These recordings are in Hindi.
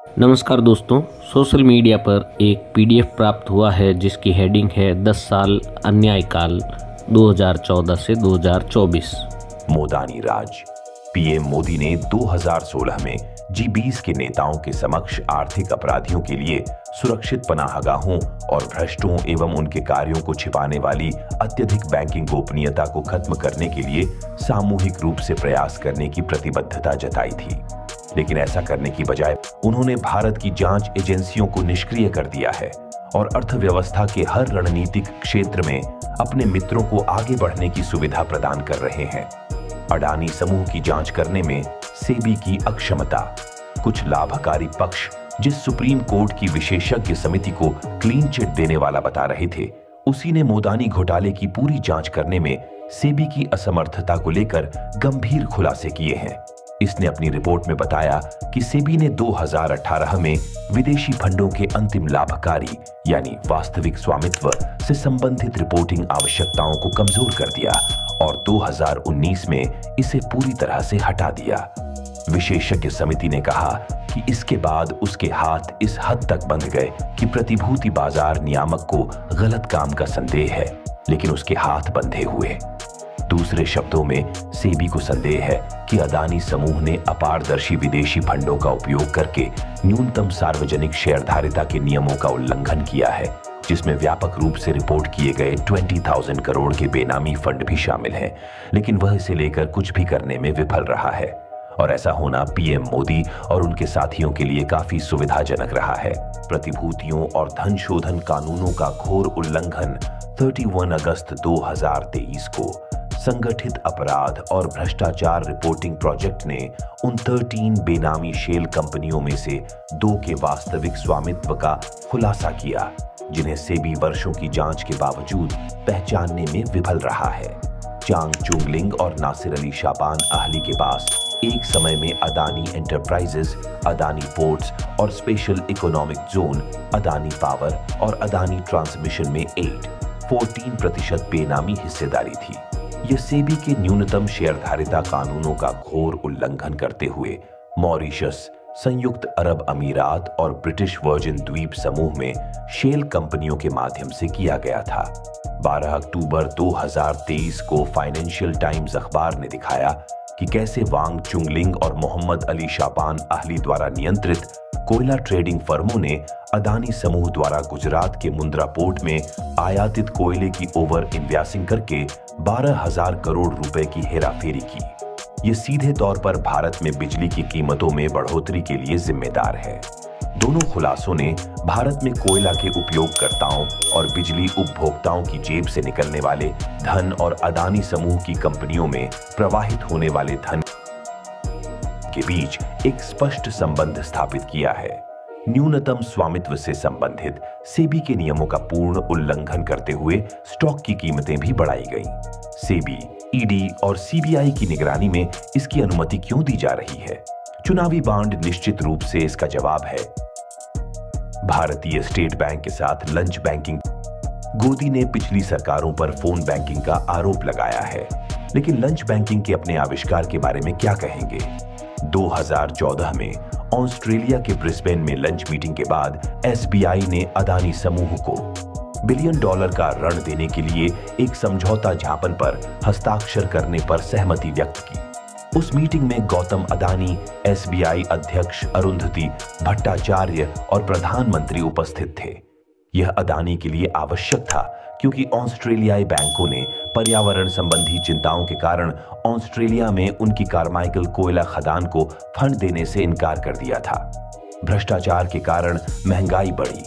नमस्कार दोस्तों, सोशल मीडिया पर एक पीडीएफ प्राप्त हुआ है जिसकी हेडिंग है 10 साल अन्यायकाल 2014 से 2024। मोदानी राज। पीएम मोदी ने 2016 में जी20 के नेताओं के समक्ष आर्थिक अपराधियों के लिए सुरक्षित पनाहगाहों और भ्रष्टों एवं उनके कार्यों को छिपाने वाली अत्यधिक बैंकिंग गोपनीयता को खत्म करने के लिए सामूहिक रूप से प्रयास करने की प्रतिबद्धता जताई थी। लेकिन ऐसा करने की बजाय उन्होंने भारत की जांच एजेंसियों को निष्क्रिय कर दिया है और अर्थव्यवस्था के हर रणनीतिक क्षेत्र में अपने मित्रों को आगे बढ़ने की सुविधा प्रदान कर रहे हैं। अडानी समूह की जांच करने में सेबी की अक्षमता। कुछ लाभकारी पक्ष जिस सुप्रीम कोर्ट की विशेषज्ञ समिति को क्लीन चिट देने वाला बता रहे थे, उसी ने मोदानी घोटाले की पूरी जांच करने में सेबी की असमर्थता को लेकर गंभीर खुलासे किए हैं। इसने अपनी रिपोर्ट में बताया कि सेबी ने 2018 में विदेशी फंडों के अंतिम लाभकारी यानी वास्तविक स्वामित्व से संबंधित रिपोर्टिंग आवश्यकताओं को कमजोर कर दिया और 2019 में इसे पूरी तरह से हटा दिया। विशेषज्ञ समिति ने कहा कि इसके बाद उसके हाथ इस हद तक बंध गए कि प्रतिभूति बाजार नियामक को गलत काम का संदेह है, लेकिन उसके हाथ बंधे हुए। दूसरे शब्दों में सेबी को संदेह है कि अदानी समूह ने अपारदर्शी विदेशी फंडों का उपयोग करके न्यूनतम सार्वजनिक शेयरधारिता के नियमों का उल्लंघन किया है, जिसमें व्यापक रूप से रिपोर्ट किए गए 20,000 करोड़ के बेनामी फंड भी शामिल हैं, लेकिन वह इसे लेकर कुछ भी करने में विफल रहा है। और ऐसा होना पीएम मोदी और उनके साथियों के लिए काफी सुविधाजनक रहा है। प्रतिभूतियों और धन शोधन कानूनों का घोर उल्लंघन 31 अगस्त 2023 को संगठित अपराध और भ्रष्टाचार रिपोर्टिंग प्रोजेक्ट ने उन 13 बेनामी शेल कंपनियों में से 2 के वास्तविक स्वामित्व का खुलासा किया, जिन्हें सेबी वर्षों की जांच के बावजूद पहचानने में विफल रहा है। चांग चुंगलिंग और नासिर अली शाबान अहली के पास एक समय में अदानी एंटरप्राइजेज, अदानी पोर्ट्स और special economic zone, Adani power और अदानी ट्रांसमिशन में 14% बेनामी हिस्सेदारी थी। यह सेबी के न्यूनतम शेयरधारिता कानूनों का घोर उल्लंघन करते हुए मॉरिशस, संयुक्त अरब अमीरात और ब्रिटिश वर्जिन द्वीप समूह में शेल कंपनियों के माध्यम से किया गया था। 12 अक्टूबर 2023 को फाइनेंशियल टाइम्स अखबार ने दिखाया कि कैसे वांग चुंगलिंग और मोहम्मद अली शाबान अहली द्वारा नियंत्रित कोयला ट्रेडिंग फर्मों ने अदानी समूह द्वारा गुजरात के मुंद्रा पोर्ट में आयातित कोयले की ओवर इन्वेस्टिंग करके 12,000 करोड़ रुपए की हेराफेरी की। ये सीधे तौर पर भारत में बिजली की कीमतों में बढ़ोतरी के लिए जिम्मेदार है। दोनों खुलासों ने भारत में कोयला के उपयोगकर्ताओं और बिजली उपभोक्ताओं की जेब से निकलने वाले धन और अदानी समूह की कंपनियों में प्रवाहित होने वाले धन के बीच एक स्पष्ट संबंध स्थापित किया है। न्यूनतम स्वामित्व से संबंधित सेबी के नियमों का पूर्ण उल्लंघन करते हुए स्टॉक की कीमतें भी बढ़ाई गईं। सेबी, ईडी और सीबीआई की निगरानी में इसकी अनुमति क्यों दी जा रही है? चुनावी बांड निश्चित रूप से इसका जवाब है। भारतीय स्टेट बैंक के साथ लंच बैंकिंग। गोदी ने पिछली सरकारों पर फोन बैंकिंग का आरोप लगाया है, लेकिन लंच बैंकिंग के अपने आविष्कार के बारे में क्या कहेंगे? 2014 में ऑस्ट्रेलिया के ब्रिस्बेन में लंच मीटिंग के बाद एसबीआई ने अदानी समूह को $1 बिलियन का ऋण देने के लिए एक समझौता ज्ञापन पर हस्ताक्षर करने पर सहमति व्यक्त की। उस मीटिंग में गौतम अदानी, एसबीआई अध्यक्ष अरुंधति भट्टाचार्य और प्रधानमंत्री उपस्थित थे। यह अदानी के लिए आवश्यक था क्योंकि ऑस्ट्रेलियाई बैंकों ने पर्यावरण संबंधी चिंताओं के कारण ऑस्ट्रेलिया में उनकी कार्माइकल कोयला खदान को फंड देने से इनकार कर दिया था। भ्रष्टाचार के कारण महंगाई बढ़ी।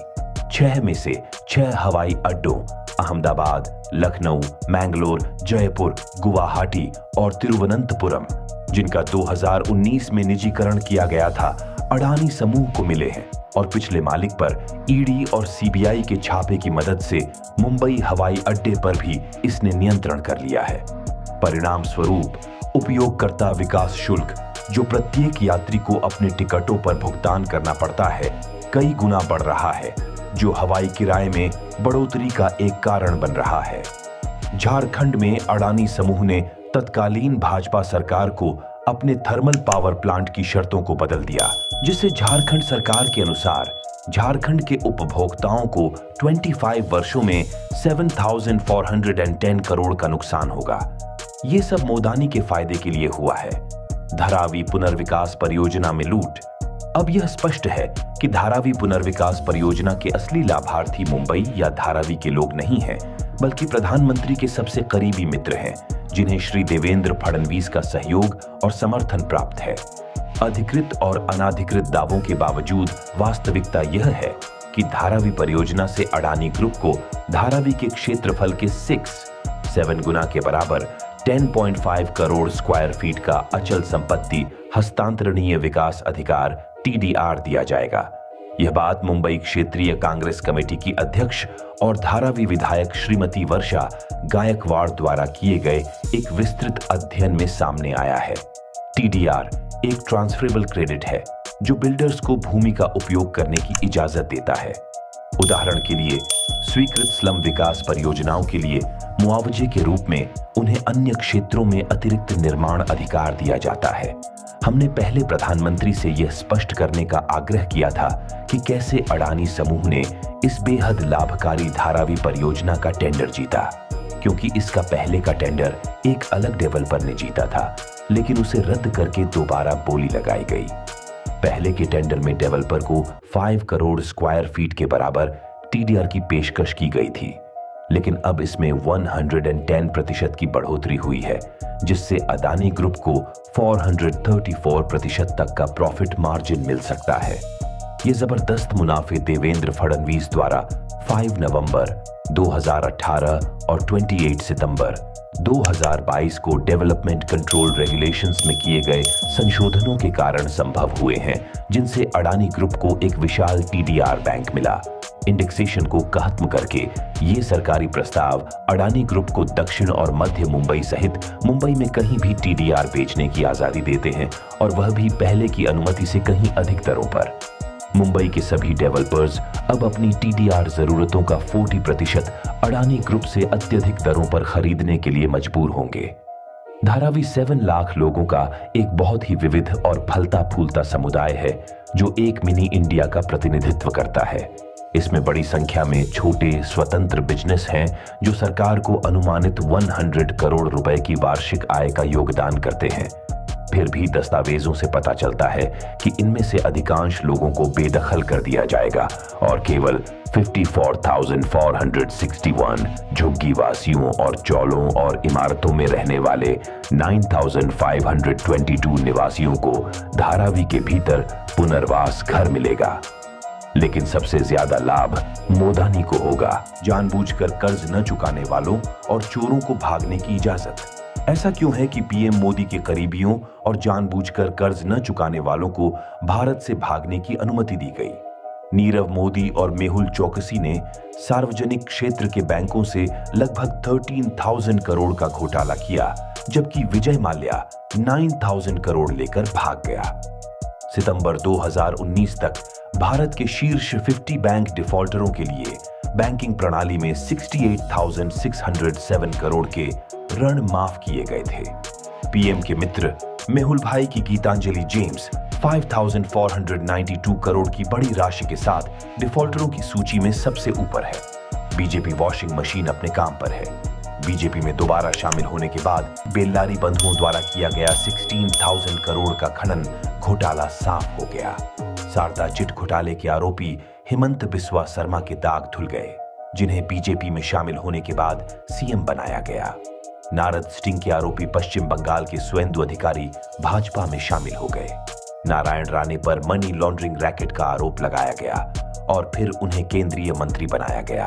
6 में से 6 हवाई अड्डों अहमदाबाद, लखनऊ, मैंगलोर, जयपुर, गुवाहाटी और तिरुवनंतपुरम, जिनका 2019 में निजीकरण किया गया था, अडानी समूह को मिले हैं और पिछले मालिक पर ईडी और सीबीआई के छापे की मदद से मुंबई हवाई अड्डे पर भी इसने नियंत्रण कर लिया है। परिणाम स्वरूप उपयोगकर्ता विकास शुल्क, जो प्रत्येक यात्री को अपने टिकटों पर भुगतान करना पड़ता है, कई गुना बढ़ रहा है, जो हवाई किराए में बढ़ोतरी का एक कारण बन रहा है। झारखंड में अडानी समूह ने तत्कालीन भाजपा सरकार को अपने थर्मल पावर प्लांट की शर्तों को बदल दिया, जिससे झारखंड सरकार के अनुसार झारखंड के उपभोक्ताओं को 25 वर्षों में 7,410 करोड़ का नुकसान होगा। ये सब मोदानी के फायदे के लिए हुआ है। धारावी पुनर्विकास परियोजना में लूट। अब यह स्पष्ट है कि धारावी पुनर्विकास परियोजना के असली लाभार्थी मुंबई या धारावी के लोग नहीं हैं, बल्कि प्रधानमंत्री के सबसे करीबी मित्र हैं, जिन्हें श्री देवेंद्र फडणवीस का सहयोग और समर्थन प्राप्त है। अधिकृत और अनाधिकृत दावों के बावजूद वास्तविकता यह है कि धारावी परियोजना से अडानी ग्रुप को धारावी के क्षेत्रफल के 7 गुना के बराबर 10.5 करोड़ स्क्वायर फीट का अचल संपत्ति हस्तांतरणीय विकास अधिकार TDR दिया जाएगा। यह बात मुंबई क्षेत्रीय कांग्रेस कमेटी की अध्यक्ष और धारावी विधायक श्रीमती वर्षा गायकवाड़ द्वारा किए गए एक विस्तृत अध्ययन में सामने आया है। TDR एक ट्रांसफरेबल क्रेडिट है जो बिल्डर्स को भूमि का उपयोग करने की इजाजत देता है। उदाहरण के लिए, स्वीकृत स्लम विकास परियोजनाओं के लिए मुआवजे के रूप में उन्हें अन्य क्षेत्रों में अतिरिक्त निर्माण अधिकार दिया जाता है। हमने पहले प्रधानमंत्री से यह स्पष्ट करने का आग्रह किया था कि कैसे अडानी समूह ने इस बेहद लाभकारी धारावी परियोजना का टेंडर जीता, क्योंकि इसका पहले का टेंडर एक अलग डेवलपर ने जीता था, लेकिन उसे रद्द करके दोबारा बोली लगाई गई। पहले के टेंडर में डेवलपर को 5 करोड़ स्क्वायर फीट के बराबर TDR की पेशकश की गई थी, लेकिन अब इसमें 110% की बढ़ोतरी हुई है, जिससे अडानी ग्रुप को 434% तक का प्रॉफिट मार्जिन मिल सकता है। ये जबरदस्त मुनाफे देवेंद्र फडणवीस द्वारा 5 नवंबर 2018 और 28 सितंबर 2022 को डेवलपमेंट कंट्रोल रेगुलेशंस में किए गए संशोधनों के कारण संभव हुए हैं, जिनसे अडानी ग्रुप को एक विशाल TDR बैंक मिला। इंडेक्सेशन को खत्म करके ये सरकारी प्रस्ताव अडानी ग्रुप को दक्षिण और मध्य मुंबई सहित मुंबई में कहीं भी TDR बेचने की आजादी देते हैं, और वह भी पहले की अनुमति से कहीं अधिक दरों पर। मुंबई के सभी डेवलपर्स अब अपनी TDR जरूरतों का 40% अडानी ग्रुप से अत्यधिक दरों पर खरीदने के लिए मजबूर होंगे। धारावी 7 लाख लोगों का एक बहुत ही विविध और फलता फूलता समुदाय है, जो एक मिनी इंडिया का प्रतिनिधित्व करता है। इसमें बड़ी संख्या में छोटे स्वतंत्र बिजनेस हैं, जो सरकार को अनुमानित 100 करोड़ रुपए की वार्षिक आय का योगदान करते हैं। फिर भी दस्तावेजों से पता चलता है कि इनमें से अधिकांश लोगों को बेदखल कर दिया जाएगा और केवल 54,461 झुग्गी वासियों और चौलों और इमारतों में रहने वाले 9,522 निवासियों को धारावी के भीतर पुनर्वास घर मिलेगा। लेकिन सबसे ज्यादा लाभ मोदानी को होगा, जानबूझकर कर्ज न चुकाने वालों और चोरों को भागने की इजाजत। ऐसा क्यों है कि PM मोदी के करीबियों और जानबूझकर कर्ज न चुकाने वालों को भारत से भागने की अनुमति दी गई? नीरव मोदी और मेहुल चौकसी ने सार्वजनिक क्षेत्र के बैंकों से लगभग 13,000 करोड़ का घोटाला किया, जबकि विजय माल्या 9,000 करोड़ लेकर भाग गया। सितंबर 2019 तक भारत के शीर्ष 50 बैंक डिफॉल्टरों के लिए बैंकिंग प्रणाली में 68,607 करोड़ के ऋण माफ किए गए थे। PM के मित्र मेहुल भाई की गीतांजलि जेम्स 5,492 करोड़ की बड़ी राशि के साथ डिफॉल्टरों की सूची में सबसे ऊपर है। बीजेपी वॉशिंग मशीन अपने काम पर है। बीजेपी में दोबारा शामिल होने के बाद बेल्लारी बंधुओं द्वारा किया गया 16,000 करोड़ का खनन घोटाला साफ हो गया। शारदा चिट घोटाले के आरोपी हेमंत बिस्वा शर्मा के दाग धुल गए, जिन्हें बीजेपी में शामिल होने के बाद CM बनाया गया। नारद स्टिंग के आरोपी पश्चिम बंगाल के सुवेंदु अधिकारी भाजपा में शामिल हो गए। नारायण राणे पर मनी लॉन्ड्रिंग रैकेट का आरोप लगाया गया और फिर उन्हें केंद्रीय मंत्री बनाया गया।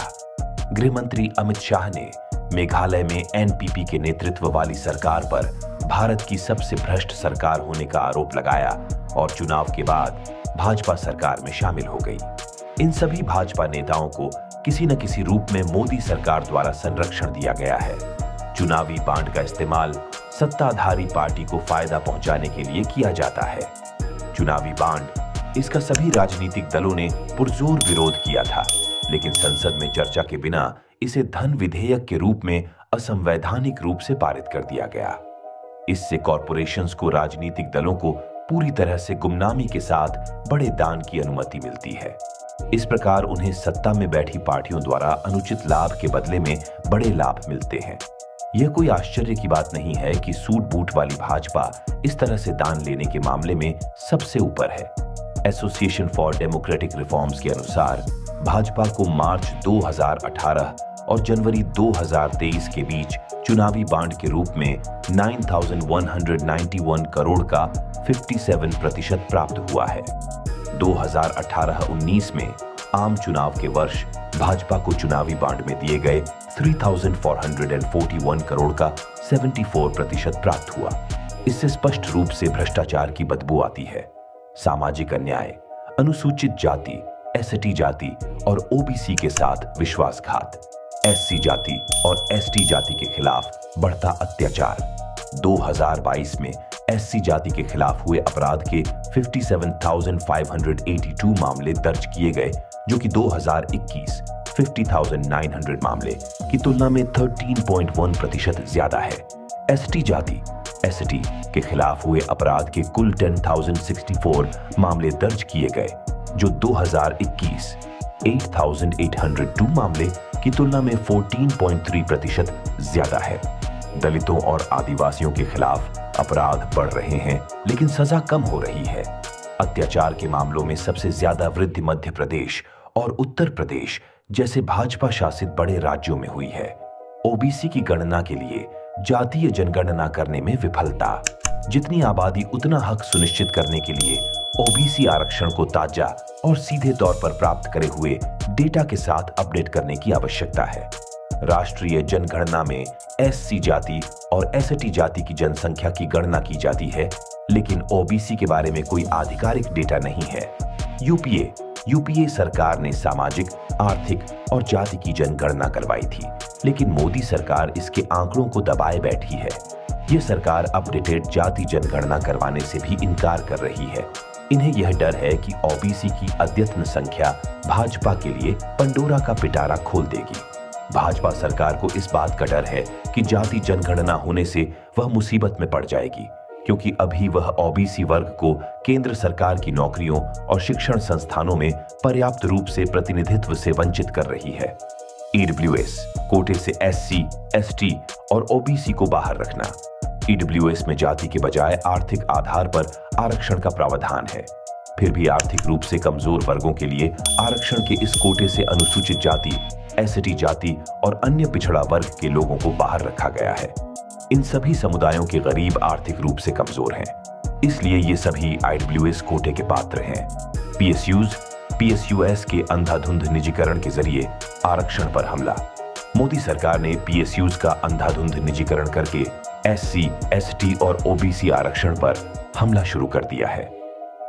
गृह मंत्री अमित शाह ने मेघालय में NPP के नेतृत्व वाली सरकार पर भारत की सबसे भ्रष्ट सरकार होने का आरोप लगाया और चुनाव के बाद भाजपा सरकार में शामिल हो गई। इन सभी भाजपा नेताओं को किसी न किसी रूप में मोदी सरकार द्वारा संरक्षण दिया गया है। चुनावी बांड का इस्तेमाल सत्ताधारी पार्टी को फायदा पहुंचाने के लिए किया जाता है। चुनावी बांड, इसका सभी राजनीतिक दलों ने पुरजोर विरोध किया था, लेकिन संसद में चर्चा के बिना इसे धन विधेयक के रूप में असंवैधानिक रूप से पारित कर दिया गया। इससे कॉरपोरेशंस को राजनीतिक दलों को पूरी तरह से गुमनामी के साथ बड़े दान की अनुमति मिलती है। इस प्रकार उन्हें सत्ता में बैठी पार्टियों द्वारा अनुचित लाभ के बदले में बड़े लाभ मिलते हैं। यह कोई आश्चर्य की बात नहीं है कि सूट बूट वाली भाजपा इस तरह से दान लेने के मामले में सबसे ऊपर है। एसोसिएशन फॉर डेमोक्रेटिक रिफॉर्म्स के अनुसार भाजपा को मार्च 2018 और जनवरी 2023 के बीच चुनावी बांड के रूप में 9,191 करोड़ का 57% प्राप्त हुआ है। 2018-19 में आम चुनाव के वर्ष भाजपा को चुनावी बांड में दिए गए 3,441 करोड़ का 74% प्राप्त हुआ। इससे स्पष्ट रूप से भ्रष्टाचार की बदबू आती है। सामाजिक अन्याय, अनुसूचित जाति, एसटी जाति और ओबीसी के साथ विश्वासघात, एससी जाति और एसटी जाति के खिलाफ बढ़ता अत्याचार। 2022 में एससी जाति के खिलाफ हुए अपराध के 57,582 मामले दर्ज किए गए, जो कि 2021 50,900 मामले की तुलना में 13.1% ज्यादा है। एसटी जाति एसटी के खिलाफ हुए अपराध के कुल 10,064 मामले दर्ज किए गए, जो 2021 8,802 मामले की तुलना में 14.3% ज्यादा है। दलितों और आदिवासियों के खिलाफ अपराध बढ़ रहे हैं, लेकिन सजा कम हो रही है। अत्याचार के मामलों में सबसे ज्यादा वृद्धि मध्य प्रदेश और उत्तर प्रदेश जैसे भाजपा शासित बड़े राज्यों में हुई है। ओबीसी की गणना के लिए जातीय जनगणना करने में विफलता। जितनी आबादी उतना हक सुनिश्चित करने के लिए ओबीसी आरक्षण को ताजा और सीधे तौर पर प्राप्त करे हुए डेटा के साथ अपडेट करने की आवश्यकता है। राष्ट्रीय जनगणना में एससी जाति और एसटी जाति की जनसंख्या की गणना की जाती है, लेकिन ओबीसी के बारे में कोई आधिकारिक डेटा नहीं है। यूपीए सरकार ने सामाजिक, आर्थिक और जाति की जनगणना करवाई थी, लेकिन मोदी सरकार इसके आंकड़ों को दबाए बैठी है। यह सरकार अपडेटेड जाति जनगणना करवाने से भी इनकार कर रही है। इन्हें यह डर है कि ओबीसी की अद्यतन संख्या भाजपा के लिए पंडोरा का पिटारा खोल देगी। भाजपा सरकार को इस बात का डर है कि जाति जनगणना होने से वह मुसीबत में पड़ जाएगी, क्योंकि अभी वह ओबीसी वर्ग को केंद्र सरकार की नौकरियों और शिक्षण संस्थानों में पर्याप्त रूप से प्रतिनिधित्व से वंचित कर रही है। ईडब्ल्यूएस कोटे से एससी, एसटी और ओबीसी को बाहर रखना। ईडब्ल्यूएस में जाति के बजाय आर्थिक आधार पर आरक्षण का प्रावधान है। फिर भी आर्थिक रूप से कमजोर वर्गों के लिए आरक्षण के इस कोटे से अनुसूचित जाति, एसटी जाति और अन्य पिछड़ा वर्ग के लोगों को बाहर रखा गया है। इन सभी समुदायों के गरीब आर्थिक रूप से कमजोर हैं, इसलिए ये सभी ईडब्ल्यूएस कोटे के पात्र हैं। पीएसयूएस के अंधाधुंध निजीकरण के जरिए आरक्षण पर हमला। मोदी सरकार ने पीएसयूज का अंधाधुंध निजीकरण करके एससी, एसटी और ओबीसी आरक्षण पर हमला शुरू कर दिया है।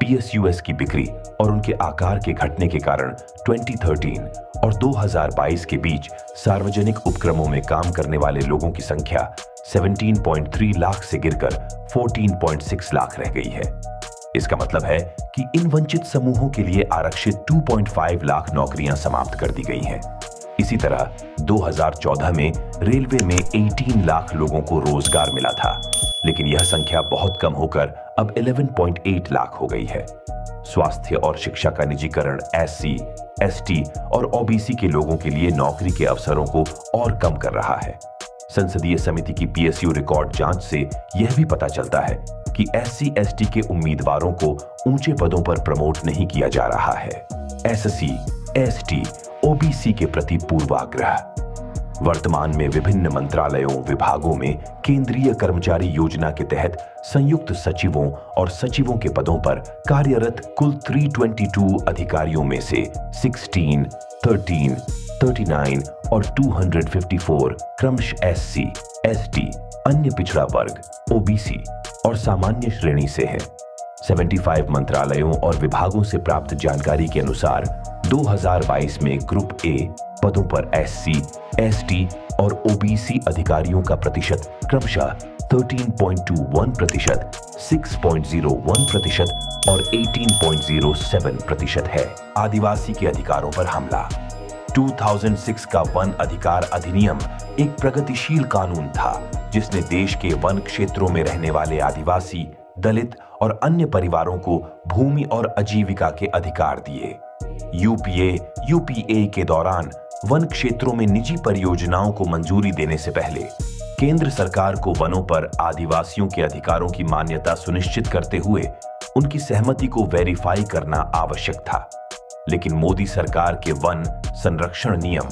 पीएसयूएस की बिक्री और उनके आकार के घटने के कारण 2013 और 2022 के बीच सार्वजनिक उपक्रमों में काम करने वाले लोगों की संख्या 17.3 लाख से गिरकर 14.6 लाख रह गई है। इसका मतलब है कि इन वंचित समूहों के लिए आरक्षित 2.5 लाख नौकरियां समाप्त कर दी गई हैं। इसी तरह 2014 में रेलवे में 18 लाख लोगों को रोजगार मिला था, लेकिन यह संख्या बहुत कम होकर अब 11.8 लाख हो गई है। स्वास्थ्य और शिक्षा का निजीकरण एससी, एसटी और ओबीसी के लोगों के लिए नौकरी के अवसरों को और कम कर रहा है। संसदीय समिति की पीएसयू रिकॉर्ड जांच से यह भी पता चलता है कि एससी, एसटी के उम्मीदवारों को ऊंचे पदों पर प्रमोट नहीं किया जा रहा है। एससी, एसटी, ओबीसी के प्रति पूर्वाग्रह। वर्तमान में विभिन्न मंत्रालयों, विभागों में केंद्रीय कर्मचारी योजना के तहत संयुक्त सचिवों और सचिवों के पदों पर कार्यरत कुल 322 अधिकारियों में से 16, 13, 39 और 254 क्रमशः एससी, एसटी, अन्य पिछड़ा वर्ग, ओबीसी और सामान्य श्रेणी से है। 75 मंत्रालयों और विभागों से प्राप्त जानकारी के अनुसार 2022 में ग्रुप ए पदों पर एससी, एसटी और ओबीसी अधिकारियों का प्रतिशत क्रमशः 13.21%, 6.01% और 18.07% है। आदिवासी के अधिकारों पर हमला। 2006 का वन अधिकार अधिनियम एक प्रगतिशील कानून था जिसने देश के वन क्षेत्रों में रहने वाले आदिवासी, दलित और अन्य परिवारों को भूमि और आजीविका के अधिकार दिए। यूपीए के दौरान वन क्षेत्रों में निजी परियोजनाओं को मंजूरी देने से पहले केंद्र सरकार को वनों पर आदिवासियों के अधिकारों की मान्यता सुनिश्चित करते हुए उनकी सहमति को वेरीफाई करना आवश्यक था। लेकिन मोदी सरकार के वन संरक्षण नियम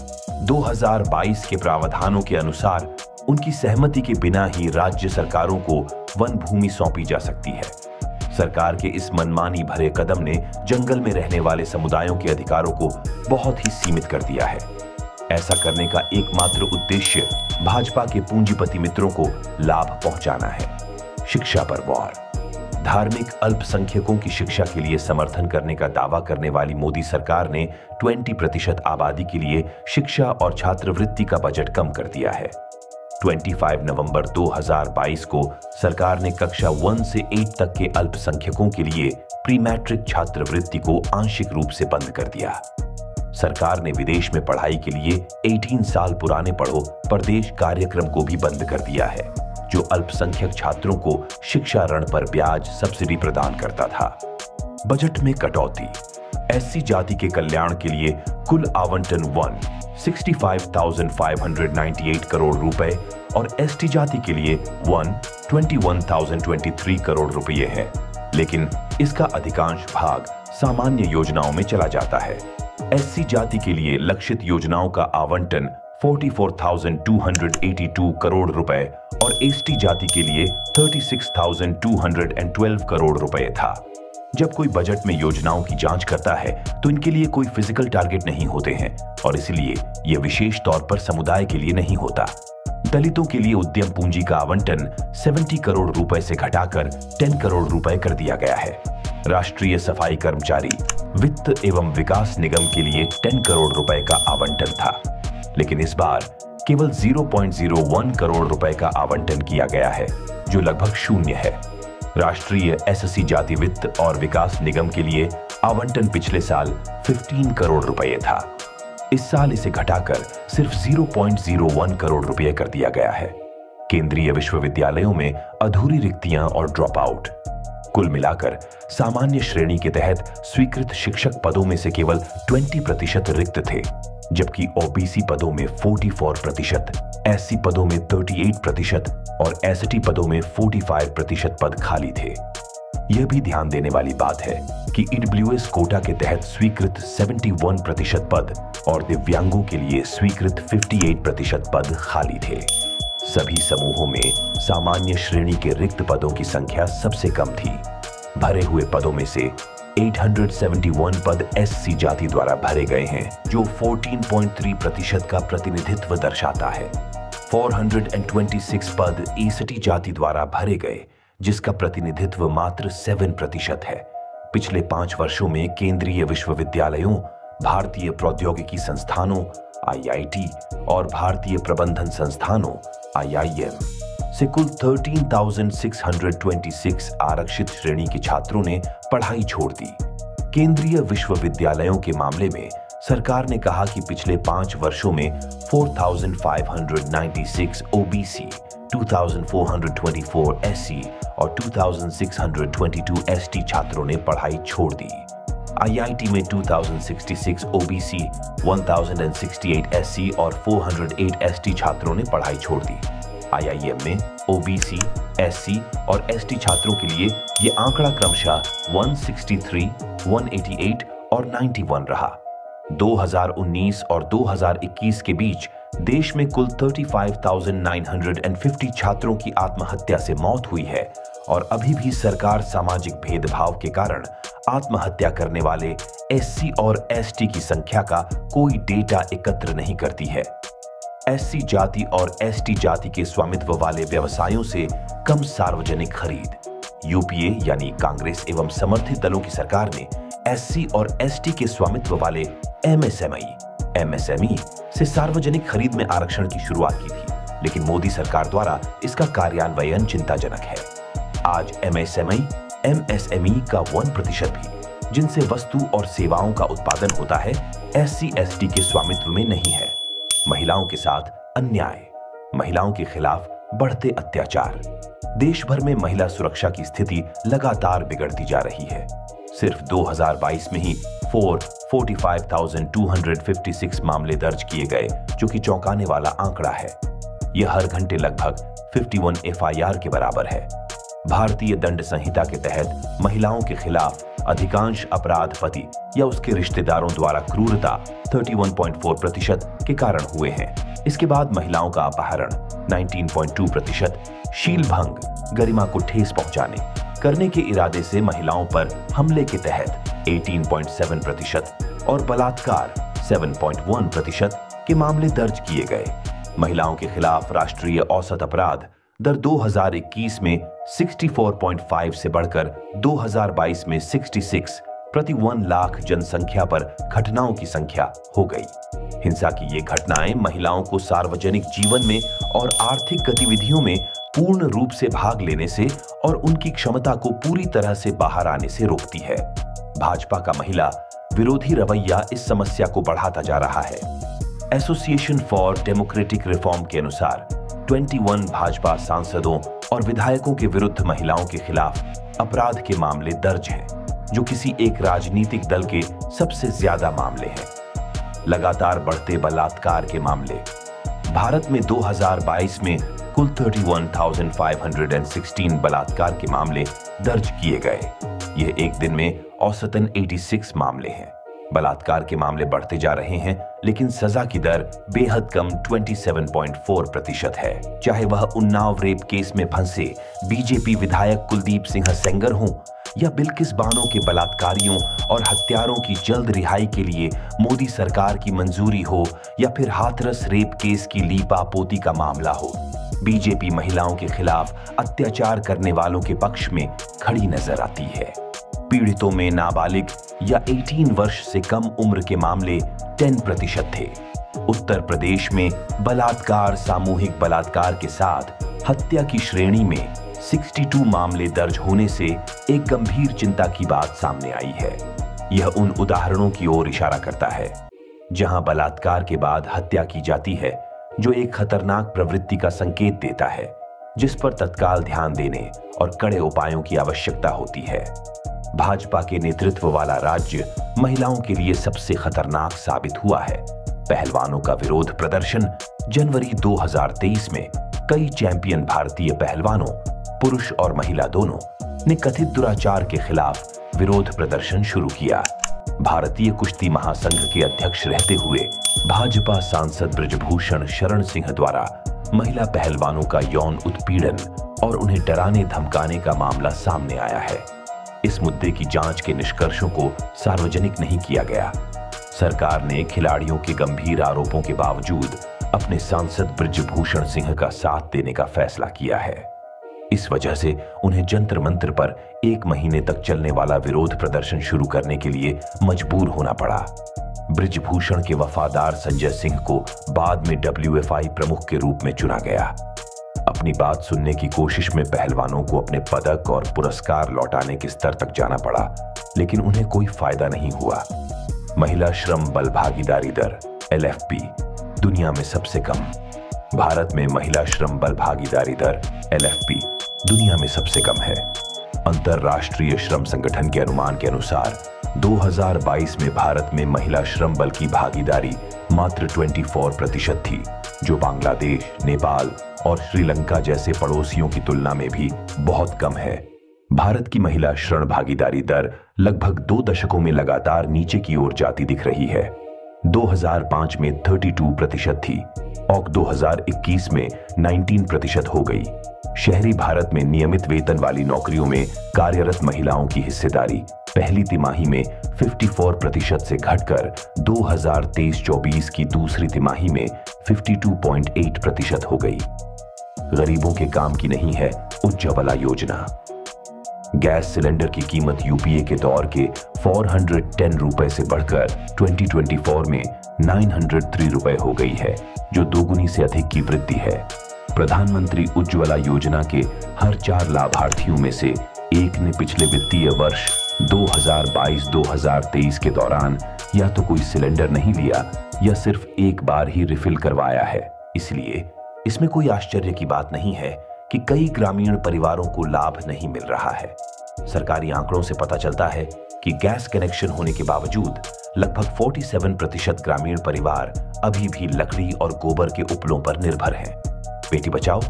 2022 के प्रावधानों के अनुसार उनकी सहमति के बिना ही राज्य सरकारों को वन भूमि सौंपी जा सकती है। सरकार के इस मनमानी भरे कदम ने जंगल में रहने वाले समुदायों के अधिकारों को बहुत ही सीमित कर दिया है। ऐसा करने का एकमात्र उद्देश्य भाजपा के पूंजीपति मित्रों को लाभ पहुंचाना है। शिक्षा पर वॉर। धार्मिक अल्पसंख्यकों की शिक्षा के लिए समर्थन करने का दावा करने वाली मोदी सरकार ने 20% आबादी के लिए शिक्षा और छात्रवृत्ति का बजट कम कर दिया है। 25 नवंबर 2022 को सरकार ने कक्षा 1 से 8 तक के अल्पसंख्यकों के लिए प्री मैट्रिक छात्रवृत्ति को आंशिक रूप से बंद कर दिया। सरकार ने विदेश में पढ़ाई के लिए 18 साल पुराने पढ़ो परदेश कार्यक्रम को भी बंद कर दिया है, जो अल्पसंख्यक छात्रों को शिक्षा ऋण पर ब्याज सब्सिडी प्रदान करता था। बजट में कटौती। एससी जाति के कल्याण के लिए कुल आवंटन 65,598 करोड़ रुपए और एसटी जाति के लिए 21,023 करोड़ रुपए है, लेकिन इसका अधिकांश भाग सामान्य योजनाओं में चला जाता है। एससी जाति के लिए लक्षित योजनाओं का आवंटन 44,282 करोड़ रुपए और एसटी जाति के लिए 36,212 करोड़ रुपए था। जब कोई बजट में योजनाओं की जांच करता है तो इनके लिए कोई फिजिकल टारगेट नहीं होते हैं और इसलिए यह विशेष तौर पर समुदाय के लिए नहीं होता। दलितों के लिए उद्यम पूंजी का आवंटन 70 करोड़ रुपए से घटाकर 10 करोड़ रुपए कर दिया गया है। राष्ट्रीय सफाई कर्मचारी वित्त एवं विकास निगम के लिए 10 करोड़ रुपए का आवंटन था, लेकिन इस बार केवल 0.01 करोड़ रुपए का आवंटन किया गया है, जो लगभग शून्य है। राष्ट्रीय एससी जाति वित्त और विकास निगम के लिए आवंटन पिछले साल 15 करोड़ रुपए था। इस साल इसे घटाकर सिर्फ 0.01 करोड़ रुपए कर दिया गया है। केंद्रीय विश्वविद्यालयों में अधूरी रिक्तियां और ड्रॉप आउट। कुल मिलाकर सामान्य श्रेणी के तहत स्वीकृत शिक्षक पदों में से केवल 20% रिक्त थे, जबकि ओबीसी पदों में 44%, एससी पदों में 38% और एसटी पदों में 45% पद खाली थे। यह भी ध्यान देने वाली बात है कि ईडब्ल्यूएस कोटा के तहत स्वीकृत 71% पद और दिव्यांगों के लिए स्वीकृत 58% पद खाली थे। सभी समूहों में सामान्य श्रेणी के रिक्त पदों की संख्या सबसे कम थी। भरे हुए पदों में से 871 पद एससी जाति द्वारा भरे गए हैं, जो 14.3% का प्रतिनिधित्व दर्शाता है। 426 पद एसटी जाति द्वारा भरे गए, जिसका प्रतिनिधित्व मात्र 7% है। पिछले 5 वर्षों में केंद्रीय विश्वविद्यालयों, भारतीय प्रौद्योगिकी संस्थानों आईआईटी और भारतीय प्रबंधन संस्थानों आईआईएम से कुल 13,626 आरक्षित श्रेणी के छात्रों ने पढ़ाई छोड़ दी। केंद्रीय विश्वविद्यालयों के मामले में सरकार ने कहा कि पिछले 5 वर्षों में 4,596 ओबीसी, 2,424 एससी और 2,622 एसटी छात्रों ने पढ़ाई छोड़ दी। आईआईटी में 2,066 ओबीसी, 1,068 एससी और 408 एसटी छात्रों ने पढ़ाई छोड़ दी। आईआईएम में ओबीसी, एससी और एसटी छात्रों के लिए यह आंकड़ा क्रमशः 163, 188 और 91 रहा। 2019 और 2021 के बीच देश में कुल 35,950 छात्रों की आत्महत्या से मौत हुई है और अभी भी सरकार सामाजिक भेदभाव के कारण आत्महत्या करने वाले एससी और एसटी की संख्या का कोई डेटा एकत्र नहीं करती है। एससी जाति और एसटी जाति के स्वामित्व वाले व्यवसायों से कम सार्वजनिक खरीद। यूपीए यानी कांग्रेस एवं समर्थित दलों की सरकार ने एससी और एसटी के स्वामित्व वाले एमएसएमई से सार्वजनिक खरीद में आरक्षण की शुरुआत की थी, लेकिन मोदी सरकार द्वारा इसका कार्यान्वयन चिंताजनक है। आज एमएसएमई का 1% भी जिनसे वस्तु और सेवाओं का उत्पादन होता है, SC/ST के स्वामित्व में नहीं है। महिलाओं के साथ अन्याय, महिलाओं के खिलाफ बढ़ते अत्याचार। देश भर में महिला सुरक्षा की स्थिति लगातार बिगड़ती जा रही है। सिर्फ 2022 में ही 45,256 मामले दर्ज किए गए, जो कि चौंकाने वाला आंकड़ा है। यह हर घंटे लगभग 51 FIR के बराबर है। भारतीय दंड संहिता के तहत महिलाओं के खिलाफ अधिकांश अपराध पति या उसके रिश्तेदारों द्वारा क्रूरता 31.4% के कारण हुए हैं। इसके बाद महिलाओं का अपहरण 19.2%, शील भंग, गरिमा को ठेस पहुंचाने, करने के इरादे से महिलाओं पर हमले के तहत 18.7% और बलात्कार 7.1% के मामले दर्ज किए गए। महिलाओं के खिलाफ राष्ट्रीय औसत अपराध दर 2021 में 64.5 से बढ़कर 2022 में 66 प्रति 1 लाख जनसंख्या पर घटनाओं की संख्या हो गई। हिंसा की ये घटनाएं महिलाओं को सार्वजनिक जीवन में और आर्थिक गतिविधियों में पूर्ण रूप से भाग लेने से और उनकी क्षमता को पूरी तरह से बाहर आने से रोकती है। भाजपा का महिला विरोधी रवैया इस समस्या को बढ़ाता जा रहा है। एसोसिएशन फॉर डेमोक्रेटिक रिफॉर्म के अनुसार 21 भाजपा सांसदों और विधायकों के विरुद्ध महिलाओं के खिलाफ अपराध के मामले दर्ज हैं, जो किसी एक राजनीतिक दल के सबसे ज्यादा मामले हैं। लगातार बढ़ते बलात्कार के मामले। भारत में 2022 में कुल 31,516 बलात्कार के मामले दर्ज किए गए। यह एक दिन में औसतन 86 मामले हैं। बलात्कार के मामले बढ़ते जा रहे हैं, लेकिन सजा की दर बेहद कम 27.4% है। चाहे वह उन्नाव रेप केस में फंसे बीजेपी विधायक कुलदीप सिंह सेंगर हों या बिल्किस बानो के बलात्कारियों और हत्यारों की जल्द रिहाई के लिए मोदी सरकार की मंजूरी हो, या फिर हाथरस रेप केस की लीपापोती का मामला हो, बीजेपी महिलाओं के खिलाफ अत्याचार करने वालों के पक्ष में खड़ी नजर आती है। पीड़ितों में नाबालिग या 18 वर्ष से कम उम्र के मामले 10% थे। उत्तर प्रदेश में बलात्कार, सामूहिक बलात्कार के साथ हत्या की श्रेणी में 62 मामले दर्ज होने से एक गंभीर चिंता की बात सामने आई है। यह उन उदाहरणों की ओर इशारा करता है जहां बलात्कार के बाद हत्या की जाती है, जो एक खतरनाक प्रवृत्ति का संकेत देता है, जिस पर तत्काल ध्यान देने और कड़े उपायों की आवश्यकता होती है। भाजपा के नेतृत्व वाला राज्य महिलाओं के लिए सबसे खतरनाक साबित हुआ है। पहलवानों का विरोध प्रदर्शन। जनवरी 2023 में कई चैंपियन भारतीय पहलवानों, पुरुष और महिला दोनों, ने कथित दुराचार के खिलाफ विरोध प्रदर्शन शुरू किया। भारतीय कुश्ती महासंघ के अध्यक्ष रहते हुए भाजपा सांसद बृजभूषण शरण सिंह द्वारा महिला पहलवानों का यौन उत्पीड़न और उन्हें डराने धमकाने का मामला सामने आया है। इस मुद्दे की जांच के निष्कर्षों को सार्वजनिक नहीं किया गया। सरकार ने खिलाड़ियों के गंभीर आरोपों के बावजूद अपने सांसद बृजभूषण सिंह का साथ देने का फैसला किया है। इस वजह से उन्हें जंतर मंतर पर 1 महीने तक चलने वाला विरोध प्रदर्शन शुरू करने के लिए मजबूर होना पड़ा। बृजभूषण के वफादार संजय सिंह को बाद में WFI प्रमुख के रूप में चुना गया। अपनी बात सुनने की कोशिश में पहलवानों को अपने पदक और पुरस्कार लौटाने के स्तर तक जाना पड़ा, लेकिन उन्हें कोई फायदा नहीं हुआ। महिला श्रम बल भागीदारी दर LFP दुनिया में सबसे कम। भारत में महिला श्रम बल भागीदारी दर LFP दुनिया में सबसे कम है। अंतर्राष्ट्रीय श्रम संगठन के अनुमान के अनुसार 2022 में भारत में महिला श्रम बल की भागीदारी मात्र 24% थी, जो बांग्लादेश, नेपाल और श्रीलंका जैसे पड़ोसियों की तुलना में भी बहुत कम है। भारत की महिला श्रम भागीदारी दर लगभग 2 दशकों में लगातार नीचे की ओर जाती दिख रही है। 2005 में 32% थी और 2021 में 19% हो गई। शहरी भारत में नियमित वेतन वाली नौकरियों में कार्यरत महिलाओं की हिस्सेदारी पहली तिमाही में 54% से घटकर 2023-24 की दूसरी तिमाही में 52.8% हो गई। गरीबों के काम की नहीं है उज्ज्वला योजना। गैस सिलेंडर की कीमत यूपीए के दौर के 410 रुपए से बढ़कर 2024 में 903 रुपए हो गई है, जो दोगुनी से अधिक की वृद्धि है। प्रधानमंत्री उज्ज्वला योजना के हर 4 लाभार्थियों में से एक ने पिछले वित्तीय वर्ष 2022-2023 के दौरान या तो कोई सिलेंडर नहीं लिया या सिर्फ एक बार ही रिफिल करवाया है। इसलिए इसमें कोई आश्चर्य की बात नहीं है कि कई ग्रामीण परिवारों को लाभ नहीं मिल रहा है। सरकारी आंकड़ों से पता चलता है कि गैस कनेक्शन होने के बावजूद लगभग 47% ग्रामीण परिवार अभी भी लकड़ी और गोबर के उपलों पर निर्भर हैं। बेटी बचाओ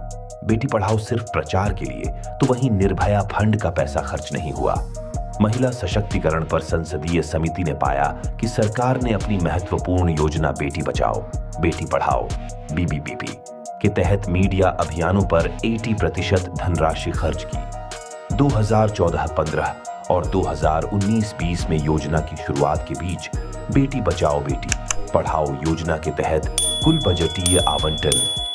बेटी पढ़ाओ सिर्फ प्रचार के लिए, तो वहीं निर्भया फंड का पैसा खर्च नहीं हुआ। महिला सशक्तिकरण पर संसदीय समिति ने पाया कि सरकार ने अपनी महत्वपूर्ण योजना बेटी बचाओ बेटी पढ़ाओ BBBP के तहत मीडिया अभियानों पर 80% धनराशि खर्च की। 2014-15 और 2019-20 में योजना की शुरुआत के बीच बेटी बचाओ बेटी पढ़ाओ योजना के तहत कुल बजटीय आवंटन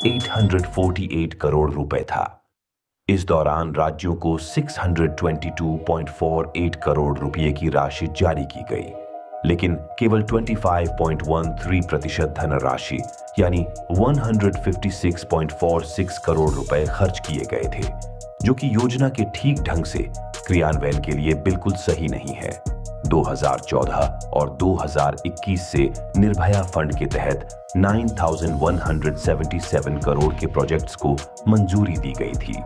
848 करोड़ रुपए था। इस दौरान राज्यों को 622.48 करोड़ रुपए की राशि जारी की गई, लेकिन केवल 25.13% धनराशि यानी 156.46 करोड़ रुपए खर्च किए गए थे, जो कि योजना के ठीक ढंग से क्रियान्वयन के लिए बिल्कुल सही नहीं है। 2014 और 2021 से निर्भया फंड के तहत 9,177 करोड़ के प्रोजेक्ट्स को मंजूरी दी गई थी।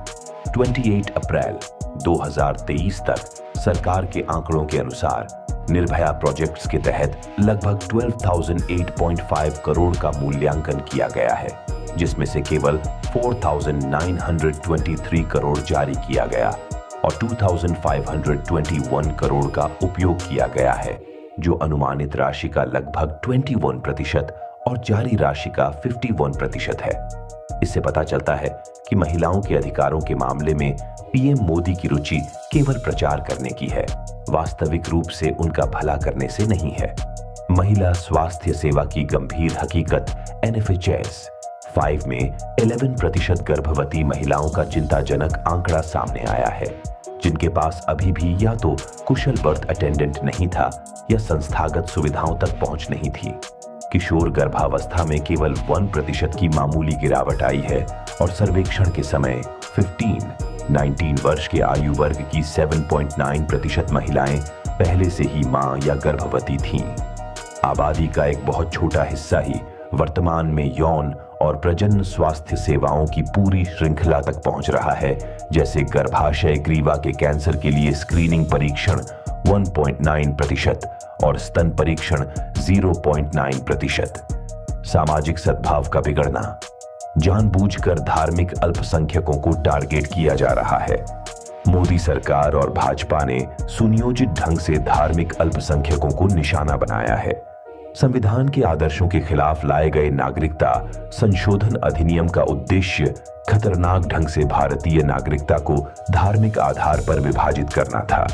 28 अप्रैल 2023 तक सरकार के आंकड़ों के अनुसार निर्भया प्रोजेक्ट्स के तहत लगभग 12,008.5 करोड़ का मूल्यांकन किया गया है, जिसमें से केवल 4,923 करोड़ जारी किया गया और 2,521 करोड़ का उपयोग किया गया है, जो अनुमानित राशि का लगभग 21% और जारी राशि का 51% है। इससे पता चलता है कि महिलाओं के अधिकारों के मामले में पीएम मोदी की रुचि केवल प्रचार करने की है, वास्तविक रूप से उनका भला करने से नहीं है। महिला स्वास्थ्य सेवा की गंभीर हकीकत NFHS 5 में 11% गर्भवती महिलाओं का चिंताजनक आंकड़ा सामने आया है, जिनके पास अभी भी या तो कुशल बर्थ अटेंडेंट नहीं था या संस्थागत सुविधाओं तक पहुंच नहीं थी। किशोर गर्भावस्था में केवल 1% की मामूली गिरावट आई है और सर्वेक्षण के समय 19 वर्ष के आयु वर्ग की 7.9% महिलाएं पहले से ही मां या गर्भवती थीं। आबादी का एक बहुत छोटा हिस्सा ही वर्तमान में यौन और प्रजनन स्वास्थ्य सेवाओं की पूरी श्रृंखला तक पहुंच रहा है, जैसे गर्भाशय ग्रीवा के कैंसर के लिए स्क्रीनिंग परीक्षण 1.9% और स्तन परीक्षण 0.9%। सामाजिक सद्भाव का बिगड़ना, जानबूझकर धार्मिक अल्पसंख्यकों को टारगेट किया जा रहा है। मोदी सरकार और भाजपा ने सुनियोजित ढंग से धार्मिक अल्पसंख्यकों को निशाना बनाया है। संविधान के आदर्शों के खिलाफ लाए गए नागरिकता संशोधन अधिनियम का उद्देश्य खतरनाक ढंग से भारतीय नागरिकता को धार्मिक आधार पर विभाजित करना था।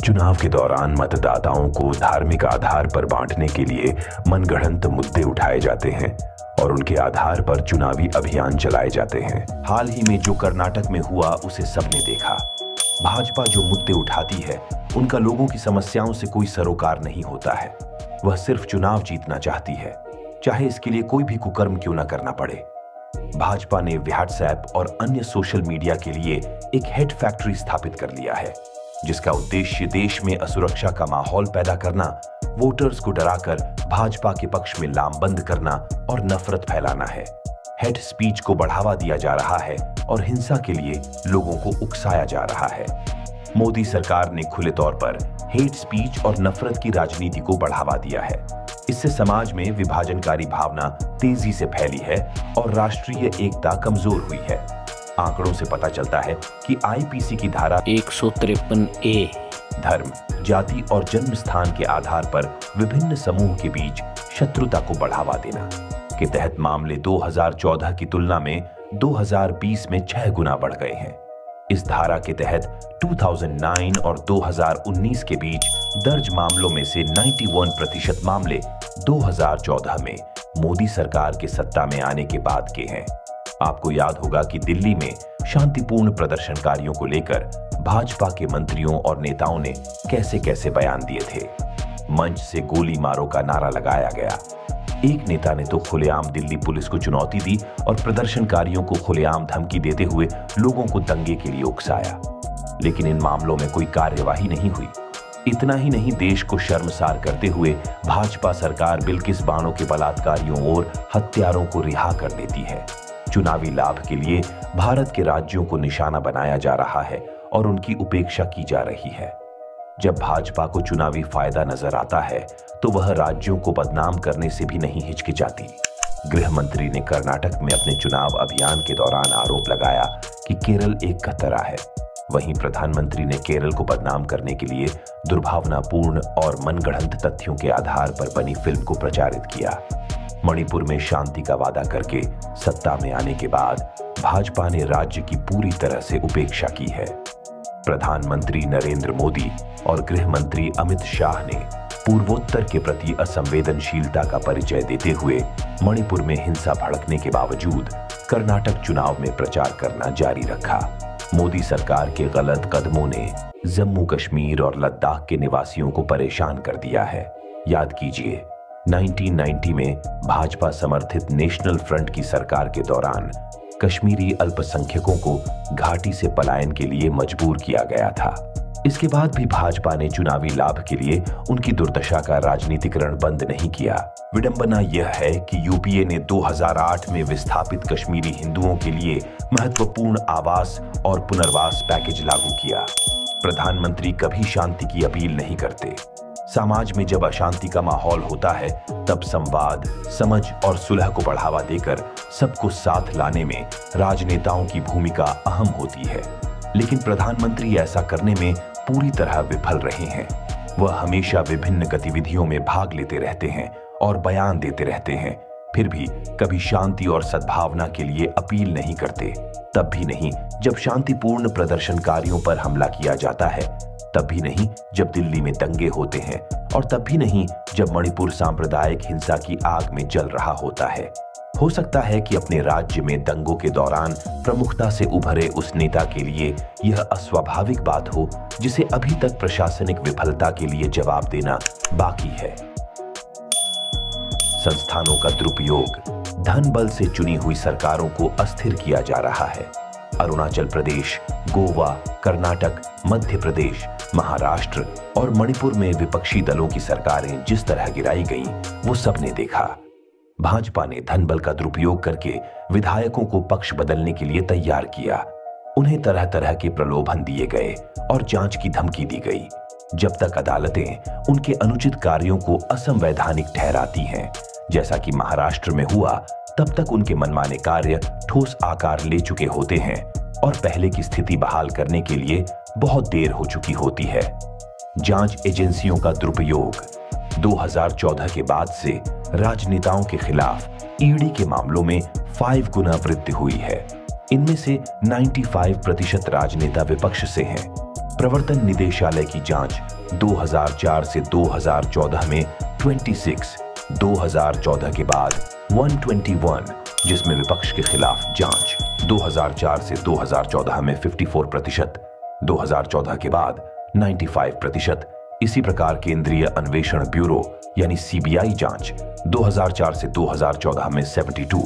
चुनाव के दौरान मतदाताओं को धार्मिक आधार पर बांटने के लिए मनगढ़ंत मुद्दे उठाए जाते हैं और उनके आधार पर चुनावी अभियान चलाए जाते हैं। हाल ही में जो कर्नाटक में हुआ उसे सबने देखा। भाजपा जो मुद्दे उठाती है उनका लोगों की समस्याओं से कोई सरोकार नहीं होता है। वह सिर्फ चुनाव जीतना चाहती है, चाहे इसके लिए कोई भी कुकर्म क्यों न करना पड़े। भाजपा ने व्हाट्सएप और अन्य सोशल मीडिया के लिए एक हेड फैक्ट्री स्थापित कर लिया है, जिसका उद्देश्य देश में असुरक्षा का माहौल पैदा करना, वोटर्स को डराकर भाजपा के पक्ष में लामबंद करना और नफरत फैलाना है। हेड स्पीच को बढ़ावा दिया जा रहा है और हिंसा के लिए लोगों को उकसाया जा रहा है। मोदी सरकार ने खुले तौर पर हेट स्पीच और नफरत की राजनीति को बढ़ावा दिया है। इससे समाज में विभाजनकारी भावना तेजी से फैली है और राष्ट्रीय एकता कमजोर हुई है। आंकड़ों से पता चलता है कि आईपीसी की धारा 153A धर्म, जाति और जन्म स्थान के आधार पर विभिन्न समूह के बीच शत्रुता को बढ़ावा देना के तहत मामले 2014 की तुलना में 2020 में 6 गुना बढ़ गए हैं। इस धारा के तहत 2009 और 2019 के बीच दर्ज मामलों में से 91% मामले 2014 में मोदी सरकार के सत्ता में आने के बाद के हैं। आपको याद होगा कि दिल्ली में शांतिपूर्ण प्रदर्शनकारियों को लेकर भाजपा के मंत्रियों और नेताओं ने कैसे कैसे बयान दिए थे। मंच से गोली मारो का नारा लगाया गया। एक नेता ने तो खुलेआम दिल्ली पुलिस को चुनौती दी और प्रदर्शनकारियों को खुलेआम धमकी देते हुए लोगों को दंगे के लिए उकसाया। लेकिन इन मामलों में कोई कार्यवाही नहीं हुई। इतना ही नहीं, देश को शर्मसार करते हुए भाजपा सरकार बिल्किस बानो के बलात्कारियों और हत्यारों को रिहा कर देती है। चुनावी लाभ के लिए भारत के राज्यों को निशाना बनाया जा रहा है और उनकी उपेक्षा की जा रही है। जब भाजपा को चुनावी फायदा नजर आता है तो वह राज्यों को बदनाम करने से भी नहीं हिचकिचाती। गृह मंत्री ने कर्नाटक में अपने चुनाव अभियान के दौरान आरोप लगाया कि केरल एक खतरा है। वहीं प्रधानमंत्री ने केरल को बदनाम करने के लिए दुर्भावनापूर्ण और मनगढ़ंत तथ्यों के आधार पर बनी फिल्म को प्रचारित किया। मणिपुर में शांति का वादा करके सत्ता में आने के बाद भाजपा ने राज्य की पूरी तरह से उपेक्षा की है। प्रधानमंत्री नरेंद्र मोदी और गृह मंत्री अमित शाह ने पूर्वोत्तर के प्रति असंवेदनशीलता का परिचय देते हुए मणिपुर में हिंसा भड़कने के बावजूद कर्नाटक चुनाव में प्रचार करना जारी रखा। मोदी सरकार के गलत कदमों ने जम्मू कश्मीर और लद्दाख के निवासियों को परेशान कर दिया है। याद कीजिए, 1990 में भाजपा समर्थित नेशनल फ्रंट की सरकार के दौरान कश्मीरी अल्पसंख्यकों को घाटी से पलायन के लिए मजबूर किया गया था। इसके बाद भी भाजपा ने चुनावी लाभ के लिए उनकी दुर्दशा का राजनीतिकरण बंद नहीं किया। विडंबना यह है कि यूपीए ने 2008 में विस्थापित कश्मीरी हिंदुओं के लिए महत्वपूर्ण आवास और पुनर्वास पैकेज लागू किया। प्रधानमंत्री कभी शांति की अपील नहीं करते। समाज में जब अशांति का माहौल होता है तब संवाद, समझ और सुलह को बढ़ावा देकर सबको साथ लाने में राजनेताओं की भूमिका अहम होती है। लेकिन प्रधानमंत्री ऐसा करने में पूरी तरह विफल रहे हैं। वह हमेशा विभिन्न गतिविधियों में भाग लेते रहते हैं और बयान देते रहते हैं, फिर भी कभी शांति और सद्भावना के लिए अपील नहीं करते। तब भी नहीं जब शांतिपूर्ण प्रदर्शनकारियों पर हमला किया जाता है, तब भी नहीं जब दिल्ली में दंगे होते हैं, और तब भी नहीं जब मणिपुर सांप्रदायिक हिंसा की आग में जल रहा होता है। हो सकता है कि अपने राज्य में दंगों के दौरान प्रमुखता से उभरे उस नेता के लिए यह अस्वाभाविक बात हो जिसे अभी तक प्रशासनिक विफलता के लिए जवाब देना बाकी है। संस्थानों का दुरुपयोग, धन बल से चुनी हुई सरकारों को अस्थिर किया जा रहा है। अरुणाचल प्रदेश, गोवा, कर्नाटक, मध्य प्रदेश, महाराष्ट्र और मणिपुर में विपक्षी दलों की सरकारें जिस तरह गिराई गईं, वो सबने देखा। भाजपा ने धन बल का दुरुपयोग करके विधायकों को पक्ष बदलने के लिए तैयार किया। उन्हें तरह तरह के प्रलोभन दिए गए और जांच की धमकी दी गई। जब तक अदालतें उनके अनुचित कार्यों को असंवैधानिक ठहराती हैं, जैसा कि महाराष्ट्र में हुआ, तब तक उनके मनमाने कार्य ठोस आकार ले चुके होते हैं और पहले की स्थिति बहाल करने के लिए बहुत देर हो चुकी होती है। जांच एजेंसियों का दुरुपयोग, 2014 के बाद से राजनेताओं के खिलाफ ईडी के मामलों में 5 गुना वृद्धि हुई है। इनमें से 95% राजनेता विपक्ष से हैं। प्रवर्तन निदेशालय की जांच 2004 से 2014 में 26, 2014 के बाद 121, जिसमें विपक्ष के खिलाफ जांच 2004 से 2014 में 54%, 2014 के बाद 95%। इसी प्रकार केंद्रीय अन्वेषण ब्यूरो यानी सीबीआई जांच 2004 से 2014 में 72,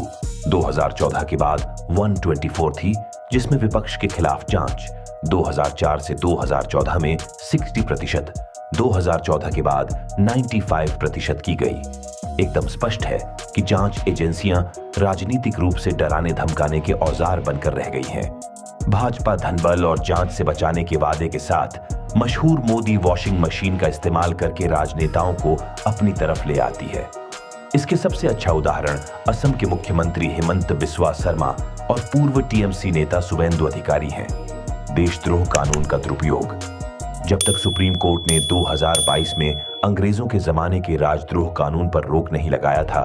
2014 के बाद 124 थी, जिसमें विपक्ष के खिलाफ जांच 2004 से 2014 में 60%, 2014 के बाद 95% की गई। एकदम स्पष्ट है कि जांच एजेंसियां राजनीतिक रूप से डराने धमकाने के औजार बनकर रह गई हैं। भाजपा धनबल और जांच से बचाने के वादे के साथ मशहूर मोदी वॉशिंग मशीन का इस्तेमाल करके राजनेताओं को अपनी तरफ ले आती है। इसके सबसे अच्छा उदाहरण असम के मुख्यमंत्री हेमंत बिस्वा शर्मा और पूर्व टीएमसी नेता शुवेंदु अधिकारी हैं। देशद्रोह कानून का दुरुपयोग, जब तक सुप्रीम कोर्ट ने 2022 में अंग्रेजों के जमाने के राजद्रोह कानून पर रोक नहीं लगाया था,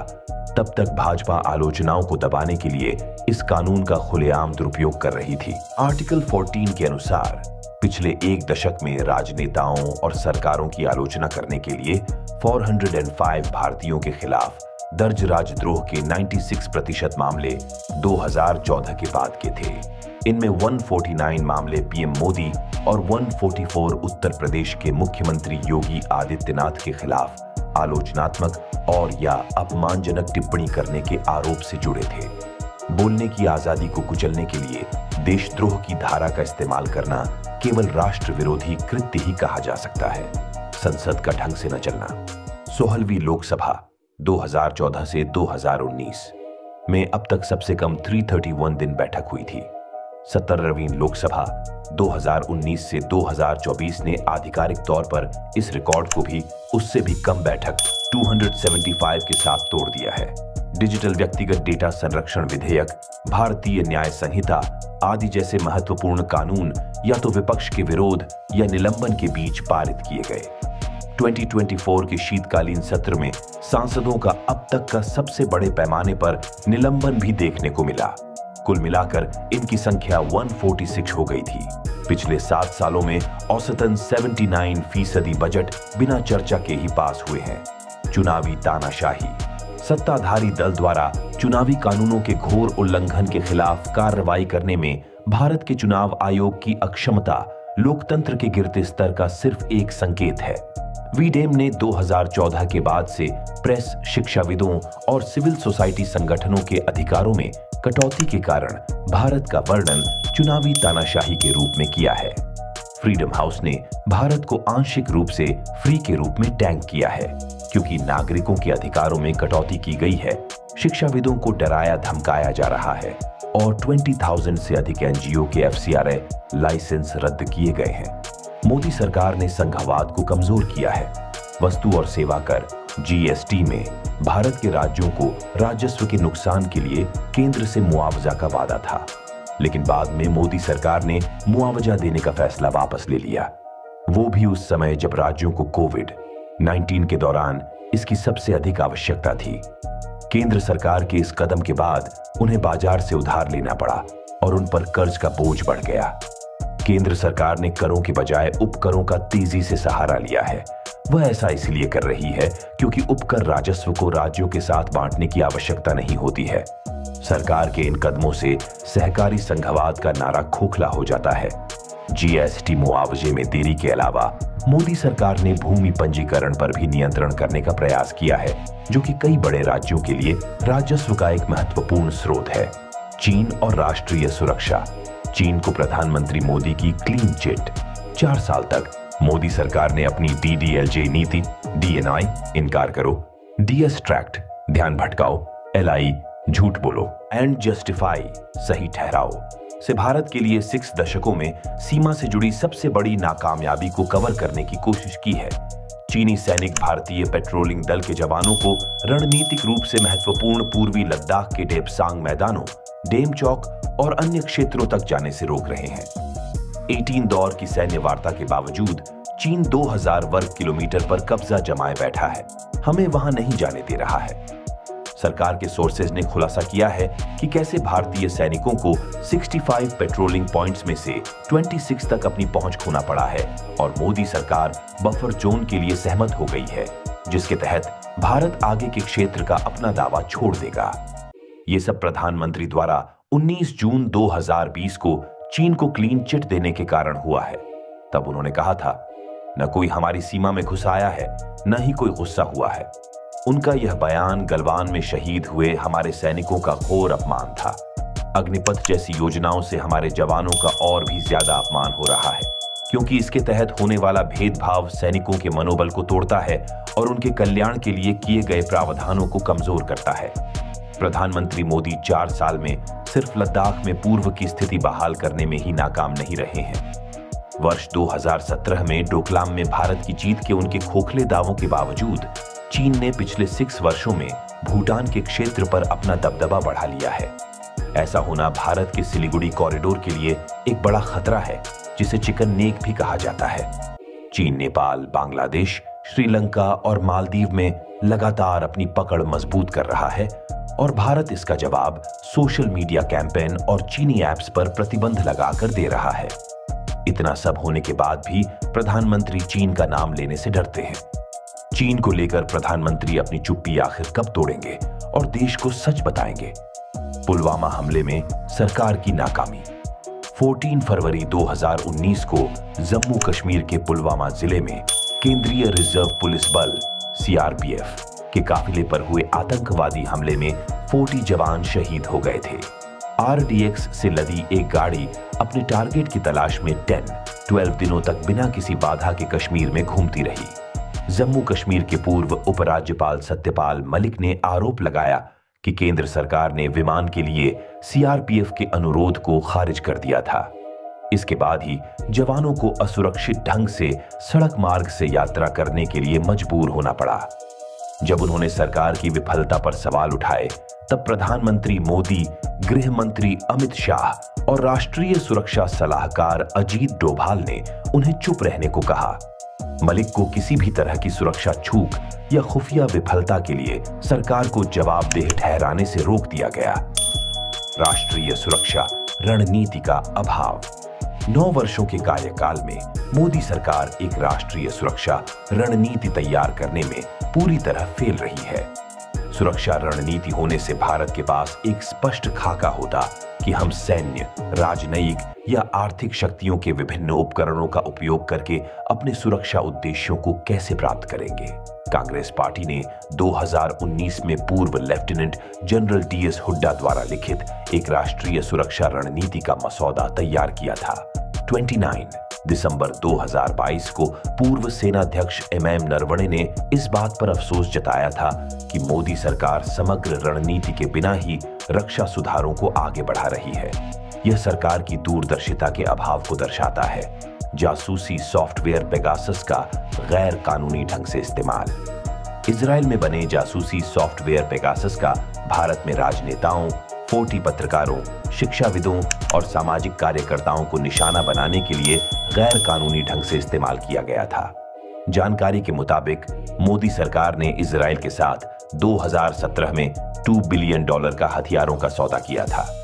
तब तक भाजपा आलोचनाओं को दबाने के लिए इस कानून का खुलेआम दुरुपयोग कर रही थी। आर्टिकल 14 के अनुसार पिछले एक दशक में राजनेताओं और सरकारों की आलोचना करने के लिए 405 भारतीयों के खिलाफ दर्ज राजद्रोह के 96% मामले 2014 के बाद के थे। इनमें 149 मामले पीएम मोदी और 144 उत्तर प्रदेश के मुख्यमंत्री योगी आदित्यनाथ के खिलाफ आलोचनात्मक और या अपमानजनक टिप्पणी करने के आरोप से जुड़े थे। बोलने की आजादी को कुचलने के लिए देशद्रोह की धारा का इस्तेमाल करना केवल राष्ट्र विरोधी कृत्य ही कहा जा सकता है। संसद का ढंग से न चलना। 16वीं लोकसभा 2014 से 2019 में अब तक सबसे कम 331 दिन बैठक हुई थी। 17वीं लोकसभा 2019 से 2024 ने आधिकारिक तौर पर इस रिकॉर्ड को भी उससे भी कम बैठक 275 के साथ तोड़ दिया है। डिजिटल व्यक्तिगत डेटा संरक्षण विधेयक, भारतीय न्याय संहिता आदि जैसे महत्वपूर्ण कानून या तो विपक्ष के विरोध या निलंबन के बीच पारित किए गए। 2024 के शीतकालीन सत्र में सांसदों का अब तक का सबसे बड़े पैमाने पर निलंबन भी देखने को मिला। कुल मिलाकर इनकी संख्या 146 हो गई थी। पिछले 7 सालों में औसतन 79% बजट बिना चर्चा के ही पास हुए हैं। चुनावी तानाशाही, सत्ताधारी दल द्वारा चुनावी कानूनों के घोर उल्लंघन के खिलाफ कार्रवाई करने में भारत के चुनाव आयोग की अक्षमता लोकतंत्र के गिरते स्तर का सिर्फ एक संकेत है। वीडेम ने 2014 के बाद से प्रेस, शिक्षाविदों और सिविल सोसाइटी संगठनों के अधिकारों में कटौती के कारण भारत का वर्णन चुनावी तानाशाही के रूप में किया है। फ्रीडम हाउस ने भारत को आंशिक रूप से फ्री के रूप में टैग किया है, क्योंकि नागरिकों के अधिकारों में कटौती की गई है, शिक्षाविदों को डराया धमकाया जा रहा है और 20,000 से अधिक एनजीओ के FCRA लाइसेंस रद्द किए गए हैं। मोदी सरकार ने संघवाद को कमजोर किया है। वस्तु और सेवा कर GST में भारत के राज्यों को राजस्व के नुकसान के लिए केंद्र से मुआवजा का वादा था, लेकिन बाद में मोदी सरकार ने मुआवजा देने का फैसला वापस ले लिया। वो भी उस समय जब राज्यों को कोविड-19 के दौरान इसकी सबसे अधिक आवश्यकता थी। केंद्र सरकार के इस कदम के बाद उन्हें बाजार से उधार लेना पड़ा और उन पर कर्ज का बोझ बढ़ गया। केंद्र सरकार ने करों के बजाय उपकरों का तेजी से सहारा लिया है। वह ऐसा इसलिए कर रही है क्योंकि उपकर राजस्व को राज्यों के साथ बांटने की आवश्यकता नहीं होती है। सरकार के इन कदमों से सहकारी संघवाद का नारा खोखला हो जाता है। GST मुआवजे में देरी के अलावा मोदी सरकार ने भूमि पंजीकरण पर भी नियंत्रण करने का प्रयास किया है, जो कि कई बड़े राज्यों के लिए राजस्व का एक महत्वपूर्ण स्रोत है। चीन और राष्ट्रीय सुरक्षा। चीन को प्रधानमंत्री मोदी की क्लीन चिट। 4 साल तक मोदी सरकार ने अपनी DDLJ नीति, DNI इनकार करो, DS ट्रैक्ट ध्यान भटकाओ, LI झूठ बोलो एंड जस्टिफाई सही ठहराओ से भारत के लिए 6 दशकों में सीमा से जुड़ी सबसे बड़ी नाकामयाबी को कवर करने की कोशिश की है। चीनी सैनिक भारतीय पेट्रोलिंग दल के जवानों को रणनीतिक रूप से महत्वपूर्ण पूर्वी लद्दाख के डेपसांग मैदानों, डेमचौक और अन्य क्षेत्रों तक जाने से रोक रहे हैं। 18 दौर की सैन्य वार्ता के बावजूद चीन 2000 वर्ग किलोमीटर पर कब्जा जमाए बैठा है, हमें वहां नहीं जाने दे रहा है। सरकार के सोर्सेज ने खुलासा किया है कि कैसे भारतीय सैनिकों को 65 पेट्रोलिंग पॉइंट्स में से 26 तक अपनी पहुंच खोना पड़ा है और मोदी सरकार बफर जोन के लिए सहमत हो गई है, जिसके तहत भारत आगे के क्षेत्र का अपना दावा छोड़ देगा। ये सब प्रधानमंत्री द्वारा 19 जून 2020 को चीन को क्लीन चिट देने के कारण हुआ है। तब उन्होंने कहा था, न कोई हमारी सीमा में घुस आया है, न ही कोई गुस्सा हुआ है। उनका यह बयान गलवान में शहीद हुए हमारे सैनिकों का घोर अपमान था। अग्निपथ जैसी योजनाओं से हमारे जवानों का और भी ज्यादा अपमान हो रहा है, क्योंकि इसके तहत होने वाला भेदभाव सैनिकों के मनोबल को तोड़ता है और उनके कल्याण के लिए किए गए प्रावधानों को कमजोर करता है। प्रधानमंत्री मोदी 4 साल में सिर्फ लद्दाख में पूर्व की स्थिति बहाल करने में ही नाकाम नहीं रहे हैं। वर्ष 2017 में डोकलाम में भारत की जीत के उनके खोखले दावों के बावजूद चीन ने पिछले 6 वर्षों में भूटान के क्षेत्र पर अपना दबदबा बढ़ा लिया है। ऐसा होना भारत के सिलीगुड़ी कॉरिडोर के लिए एक बड़ा खतरा है, जिसे चिकन नेक भी कहा जाता है। चीन नेपाल, बांग्लादेश, श्रीलंका और मालदीव में लगातार अपनी पकड़ मजबूत कर रहा है और भारत इसका जवाब सोशल मीडिया कैंपेन और चीनी ऐप्स पर प्रतिबंध लगाकर दे रहा है। इतना सब होने के बाद भी प्रधानमंत्री चीन का नाम लेने से डरते हैं। चीन को लेकर प्रधानमंत्री अपनी चुप्पी आखिर कब तोड़ेंगे और देश को सच बताएंगे? पुलवामा हमले में सरकार की नाकामी। 14 फरवरी 2019 को जम्मू कश्मीर के पुलवामा जिले में केंद्रीय रिजर्व पुलिस बल CRPF के काफिले पर हुए आतंकवादी हमले में 40 जवान शहीद हो गए थे। RDX से लदी एक गाड़ी अपने टारगेट की तलाश में 12 दिनों तक बिना किसी बाधा के कश्मीर में घूमती रही। जम्मू कश्मीर के पूर्व उपराज्यपाल सत्यपाल मलिक ने आरोप लगाया कि केंद्र सरकार ने विमान के लिए सीआरपीएफ के अनुरोध को खारिज कर दिया था। इसके बाद ही जवानों को असुरक्षित ढंग से सड़क मार्ग से यात्रा करने के लिए मजबूर होना पड़ा। जब उन्होंने सरकार की विफलता पर सवाल उठाए, तब प्रधानमंत्री मोदी, गृह मंत्री अमित शाह और राष्ट्रीय सुरक्षा सलाहकार अजीत डोभाल ने उन्हें चुप रहने को कहा। मलिक को किसी भी तरह की सुरक्षा चूक या खुफिया विफलता के लिए सरकार को जवाबदेह ठहराने से रोक दिया गया। राष्ट्रीय सुरक्षा रणनीति का अभाव। 9 वर्षों के कार्यकाल में मोदी सरकार एक राष्ट्रीय सुरक्षा रणनीति तैयार करने में पूरी तरह फेल रही है। सुरक्षा रणनीति होने से भारत के पास एक स्पष्ट खाका होता कि हम सैन्य, राजनयिक या आर्थिक शक्तियों के विभिन्न उपकरणों का उपयोग करके अपने सुरक्षा उद्देश्यों को कैसे प्राप्त करेंगे। कांग्रेस पार्टी ने 2019 में पूर्व लेफ्टिनेंट जनरल टीएस हुड्डा द्वारा लिखित एक राष्ट्रीय सुरक्षा रणनीति का मसौदा तैयार किया था। 29 दिसंबर 2022 को पूर्व सेनाध्यक्ष एमएम नरवणे ने इस बात पर अफसोस जताया था कि मोदी सरकार समग्र रणनीति के बिना ही रक्षा सुधारों को आगे बढ़ा रही है। यह सरकार की दूरदर्शिता के अभाव को दर्शाता है। जासूसी सॉफ्टवेयर पेगासस का गैर कानूनी ढंग से इस्तेमाल। इजराइल में बने जासूसी सॉफ्टवेयर पेगासस का भारत में राजनेताओं, 40 पत्रकारों, शिक्षाविदों और सामाजिक कार्यकर्ताओं को निशाना बनाने के लिए गैर कानूनी ढंग से इस्तेमाल किया गया था। जानकारी के मुताबिक मोदी सरकार ने इजराइल के साथ 2017 में $2 बिलियन का हथियारों का सौदा किया था।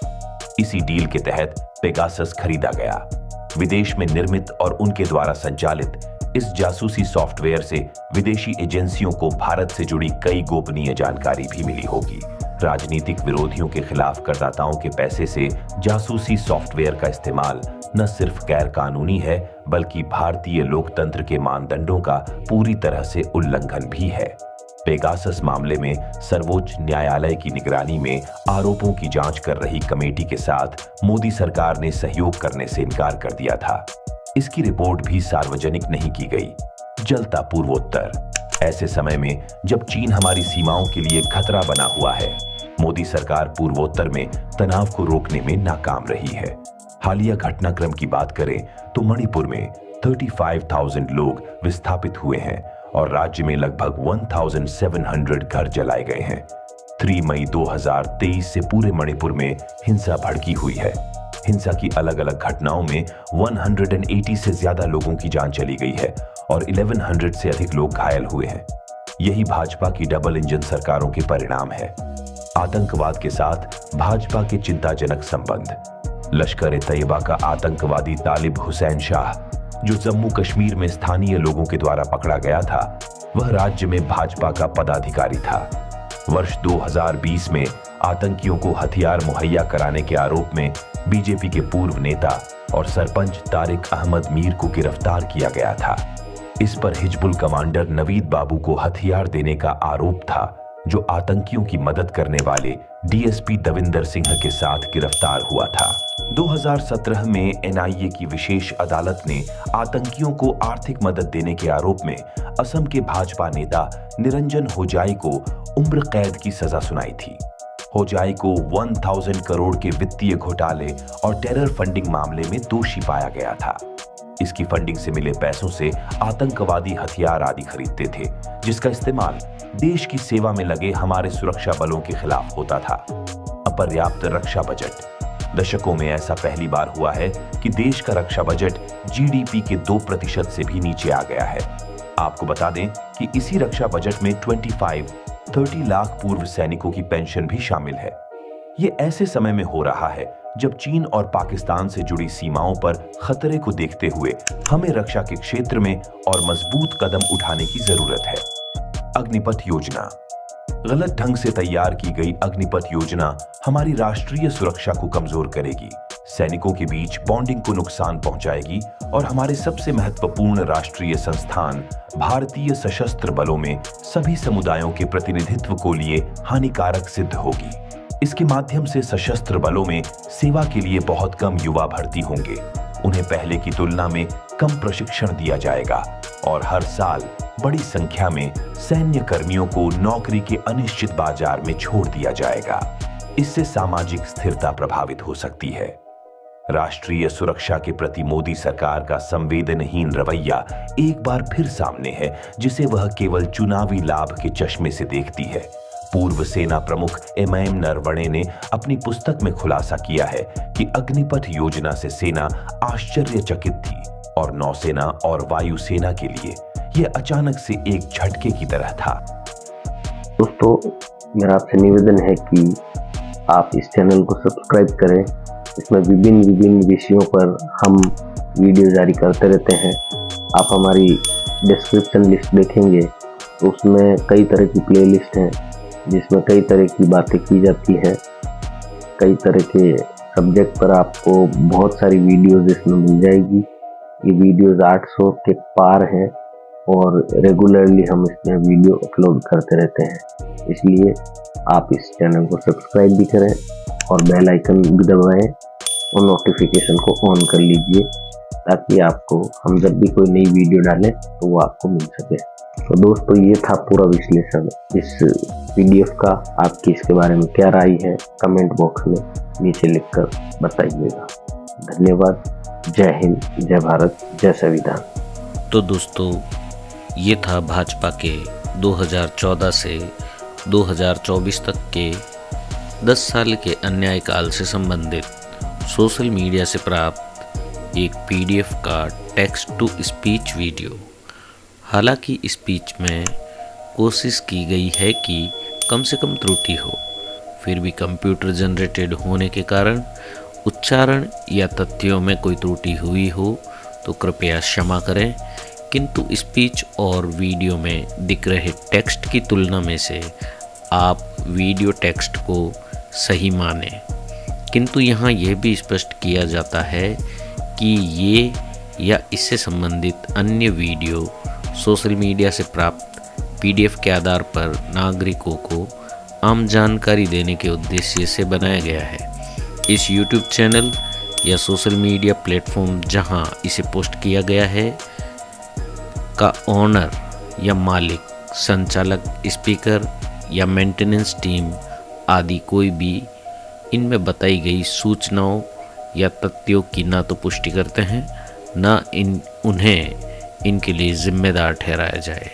इसी डील के तहत पेगासस खरीदा गया। विदेश में निर्मित और उनके द्वारा संचालित इस जासूसी सॉफ्टवेयर से विदेशी एजेंसियों को भारत से जुड़ी कई गोपनीय जानकारी भी मिली होगी। राजनीतिक विरोधियों के खिलाफ करदाताओं के पैसे से जासूसी सॉफ्टवेयर का इस्तेमाल न सिर्फ गैर कानूनी है, बल्कि भारतीय लोकतंत्र के मानदंडों का पूरी तरह से उल्लंघन भी है। पेगासस मामले में सर्वोच्च न्यायालय की निगरानी में आरोपों की जांच कर रही कमेटी के साथ मोदी सरकार ने सहयोग करने से इनकार कर दिया था। इसकी रिपोर्ट भी सार्वजनिक नहीं की गई। जलता पूर्वोत्तर। ऐसे समय में जब चीन हमारी सीमाओं के लिए खतरा बना हुआ है, मोदी सरकार पूर्वोत्तर में तनाव को रोकने में नाकाम रही है। हालिया घटनाक्रम की बात करें तो मणिपुर में 35,000 लोग विस्थापित हुए हैं और राज्य में लगभग 1,700 घर जलाए गए हैं। 3 मई 2023 से पूरे मणिपुर में हिंसा भड़की हुई है। हिंसा की अलग अलग घटनाओं में 180 से ज्यादा लोगों की जान चली गई है और 1100 से अधिक लोग घायल हुए हैं। यही भाजपा की डबल इंजन सरकारों के परिणाम है। आतंकवाद के साथ भाजपा के चिंताजनक संबंध। लश्कर-ए-तैयबा का आतंकवादी तालिब हुसैन शाह, जो जम्मू कश्मीर में स्थानीय लोगों के द्वारा पकड़ा गया था, वह राज्य में भाजपा का पदाधिकारी था। वर्ष 2020 में आतंकियों को हथियार मुहैया कराने के आरोप में बीजेपी के पूर्व नेता और सरपंच तारिक अहमद मीर को गिरफ्तार किया गया था। इस पर हिजबुल कमांडर नवीद बाबू को हथियार देने का आरोप था, जो आतंकियों की मदद करने वाले डीएसपी दविंदर सिंह के साथ गिरफ्तार हुआ था। 2017 में एनआईए की विशेष अदालत ने आतंकियों को आर्थिक मदद देने के आरोप में असम के भाजपा नेता निरंजन होजाई को उम्र कैद की सजा सुनाई थी। होजाई को 1000 करोड़ के वित्तीय घोटाले और टेरर फंडिंग मामले में दोषी पाया गया था। इसकी फंडिंग से मिले पैसों से आतंकवादी हथियार आदि खरीदते थे, जिसका इस्तेमाल देश की सेवा में लगे हमारे सुरक्षा बलों के खिलाफ होता था। अपर्याप्त रक्षा बजट। दशकों में ऐसा पहली बार हुआ है कि देश का रक्षा बजट जीडीपी के 2% से भी नीचे आ गया है। आपको बता दें कि इसी रक्षा बजट में 30 लाख पूर्व सैनिकों की पेंशन भी शामिल है। ये ऐसे समय में हो रहा है जब चीन और पाकिस्तान से जुड़ी सीमाओं पर खतरे को देखते हुए हमें रक्षा के क्षेत्र में और मजबूत कदम उठाने की जरूरत है। अग्निपथ योजना। गलत ढंग से तैयार की गई अग्निपथ योजना हमारी राष्ट्रीय सुरक्षा को कमजोर करेगी, सैनिकों के बीच बॉन्डिंग को नुकसान पहुंचाएगी और हमारे सबसे महत्वपूर्ण राष्ट्रीय संस्थान भारतीय सशस्त्र बलों में सभी समुदायों के प्रतिनिधित्व को लिए हानिकारक सिद्ध होगी। इसके माध्यम से सशस्त्र बलों में सेवा के लिए बहुत कम युवा भर्ती होंगे। उन्हें पहले की तुलना में कम प्रशिक्षण दिया जाएगा और हर साल बड़ी संख्या में सैन्य कर्मियों को नौकरी के अनिश्चित बाजार में छोड़ दिया जाएगा। इससे सामाजिक स्थिरता प्रभावित हो सकती है। राष्ट्रीय सुरक्षा के प्रति मोदी सरकार का संवेदनहीन रवैया एक बार फिर सामने है, जिसे वह केवल चुनावी लाभ के चश्मे से देखती है। पूर्व सेना प्रमुख एमएम नरवणे ने अपनी पुस्तक में खुलासा किया है कि अग्निपथ योजना से सेना आश्चर्यचकित थी और नौसेना और वायुसेना के लिए यह अचानक से एक झटके की तरह था। दोस्तों, मेरा आपसे निवेदन है कि आप इस चैनल को सब्सक्राइब करें। इसमें विभिन्न विषयों पर हम वीडियो जारी करते रहते हैं। आप हमारी डिस्क्रिप्शन लिस्ट देखेंगे तो उसमें कई तरह की प्लेलिस्ट हैं, जिसमें कई तरह की बातें की जाती हैं। कई तरह के सब्जेक्ट पर आपको बहुत सारी वीडियोज़ इसमें मिल जाएगी। ये वीडियोज़ 800 के पार हैं और रेगुलरली हम इसमें वीडियो अपलोड करते रहते हैं। इसलिए आप इस चैनल को सब्सक्राइब भी करें और बेल आइकन भी दबाएं और नोटिफिकेशन को ऑन कर लीजिए, ताकि आपको हम जब भी कोई नई वीडियो डालें तो वो आपको मिल सके। तो दोस्तों, ये था पूरा विश्लेषण इस पीडीएफ का। आपकी इसके बारे में क्या राय है, कमेंट बॉक्स में नीचे लिखकर बताइएगा। धन्यवाद। जय हिंद, जय भारत, जय संविधान। तो दोस्तों, ये था भाजपा के 2014 से 2024 तक के 10 साल के अन्याय काल से संबंधित सोशल मीडिया से प्राप्त एक पीडीएफ का टेक्स्ट टू स्पीच वीडियो। हालांकि स्पीच में कोशिश की गई है कि कम से कम त्रुटि हो, फिर भी कंप्यूटर जनरेटेड होने के कारण उच्चारण या तथ्यों में कोई त्रुटि हुई हो तो कृपया क्षमा करें। किंतु स्पीच और वीडियो में दिख रहे टेक्स्ट की तुलना में से आप वीडियो टेक्स्ट को सही माने। किंतु यहाँ यह भी स्पष्ट किया जाता है कि ये या इससे संबंधित अन्य वीडियो सोशल मीडिया से प्राप्त पीडीएफ के आधार पर नागरिकों को आम जानकारी देने के उद्देश्य से बनाया गया है। इस यूट्यूब चैनल या सोशल मीडिया प्लेटफॉर्म जहां इसे पोस्ट किया गया है का ओनर या मालिक, संचालक, स्पीकर या मेंटेनेंस टीम आदि कोई भी इनमें बताई गई सूचनाओं या तथ्यों की ना तो पुष्टि करते हैं, ना उन्हें इनके लिए जिम्मेदार ठहराया जाए।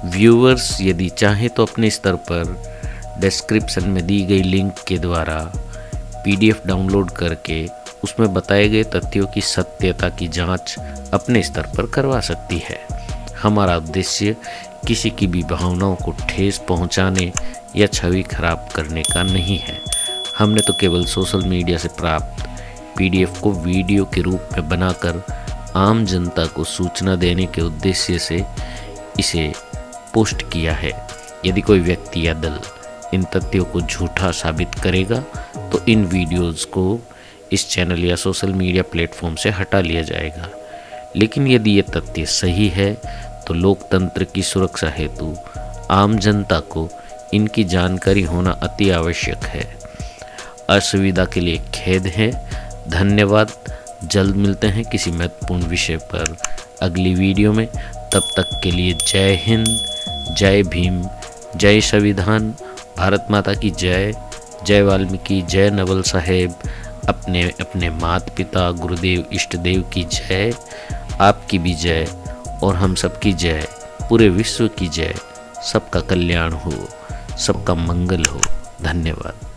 व्यूअर्स यदि चाहें तो अपने स्तर पर डिस्क्रिप्शन में दी गई लिंक के द्वारा पीडीएफ डाउनलोड करके उसमें बताए गए तथ्यों की सत्यता की जांच अपने स्तर पर करवा सकती है। हमारा उद्देश्य किसी की भी भावनाओं को ठेस पहुंचाने या छवि खराब करने का नहीं है। हमने तो केवल सोशल मीडिया से प्राप्त पीडीएफ को वीडियो के रूप में बनाकर आम जनता को सूचना देने के उद्देश्य से इसे पोस्ट किया है। यदि कोई व्यक्ति या दल इन तथ्यों को झूठा साबित करेगा तो इन वीडियोज़ को इस चैनल या सोशल मीडिया प्लेटफॉर्म से हटा लिया जाएगा। लेकिन यदि ये तथ्य सही है तो लोकतंत्र की सुरक्षा हेतु आम जनता को इनकी जानकारी होना अति आवश्यक है। असुविधा के लिए खेद है। धन्यवाद। जल्द मिलते हैं किसी महत्वपूर्ण विषय पर अगली वीडियो में। तब तक के लिए जय हिंद, जय भीम, जय संविधान, भारत माता की जय, जय वाल्मीकि, जय नवल साहेब, अपने अपने माता पिता गुरुदेव इष्ट देव की जय, आपकी भी जय और हम सबकी जय, पूरे विश्व की जय। सबका कल्याण हो, सबका मंगल हो। धन्यवाद।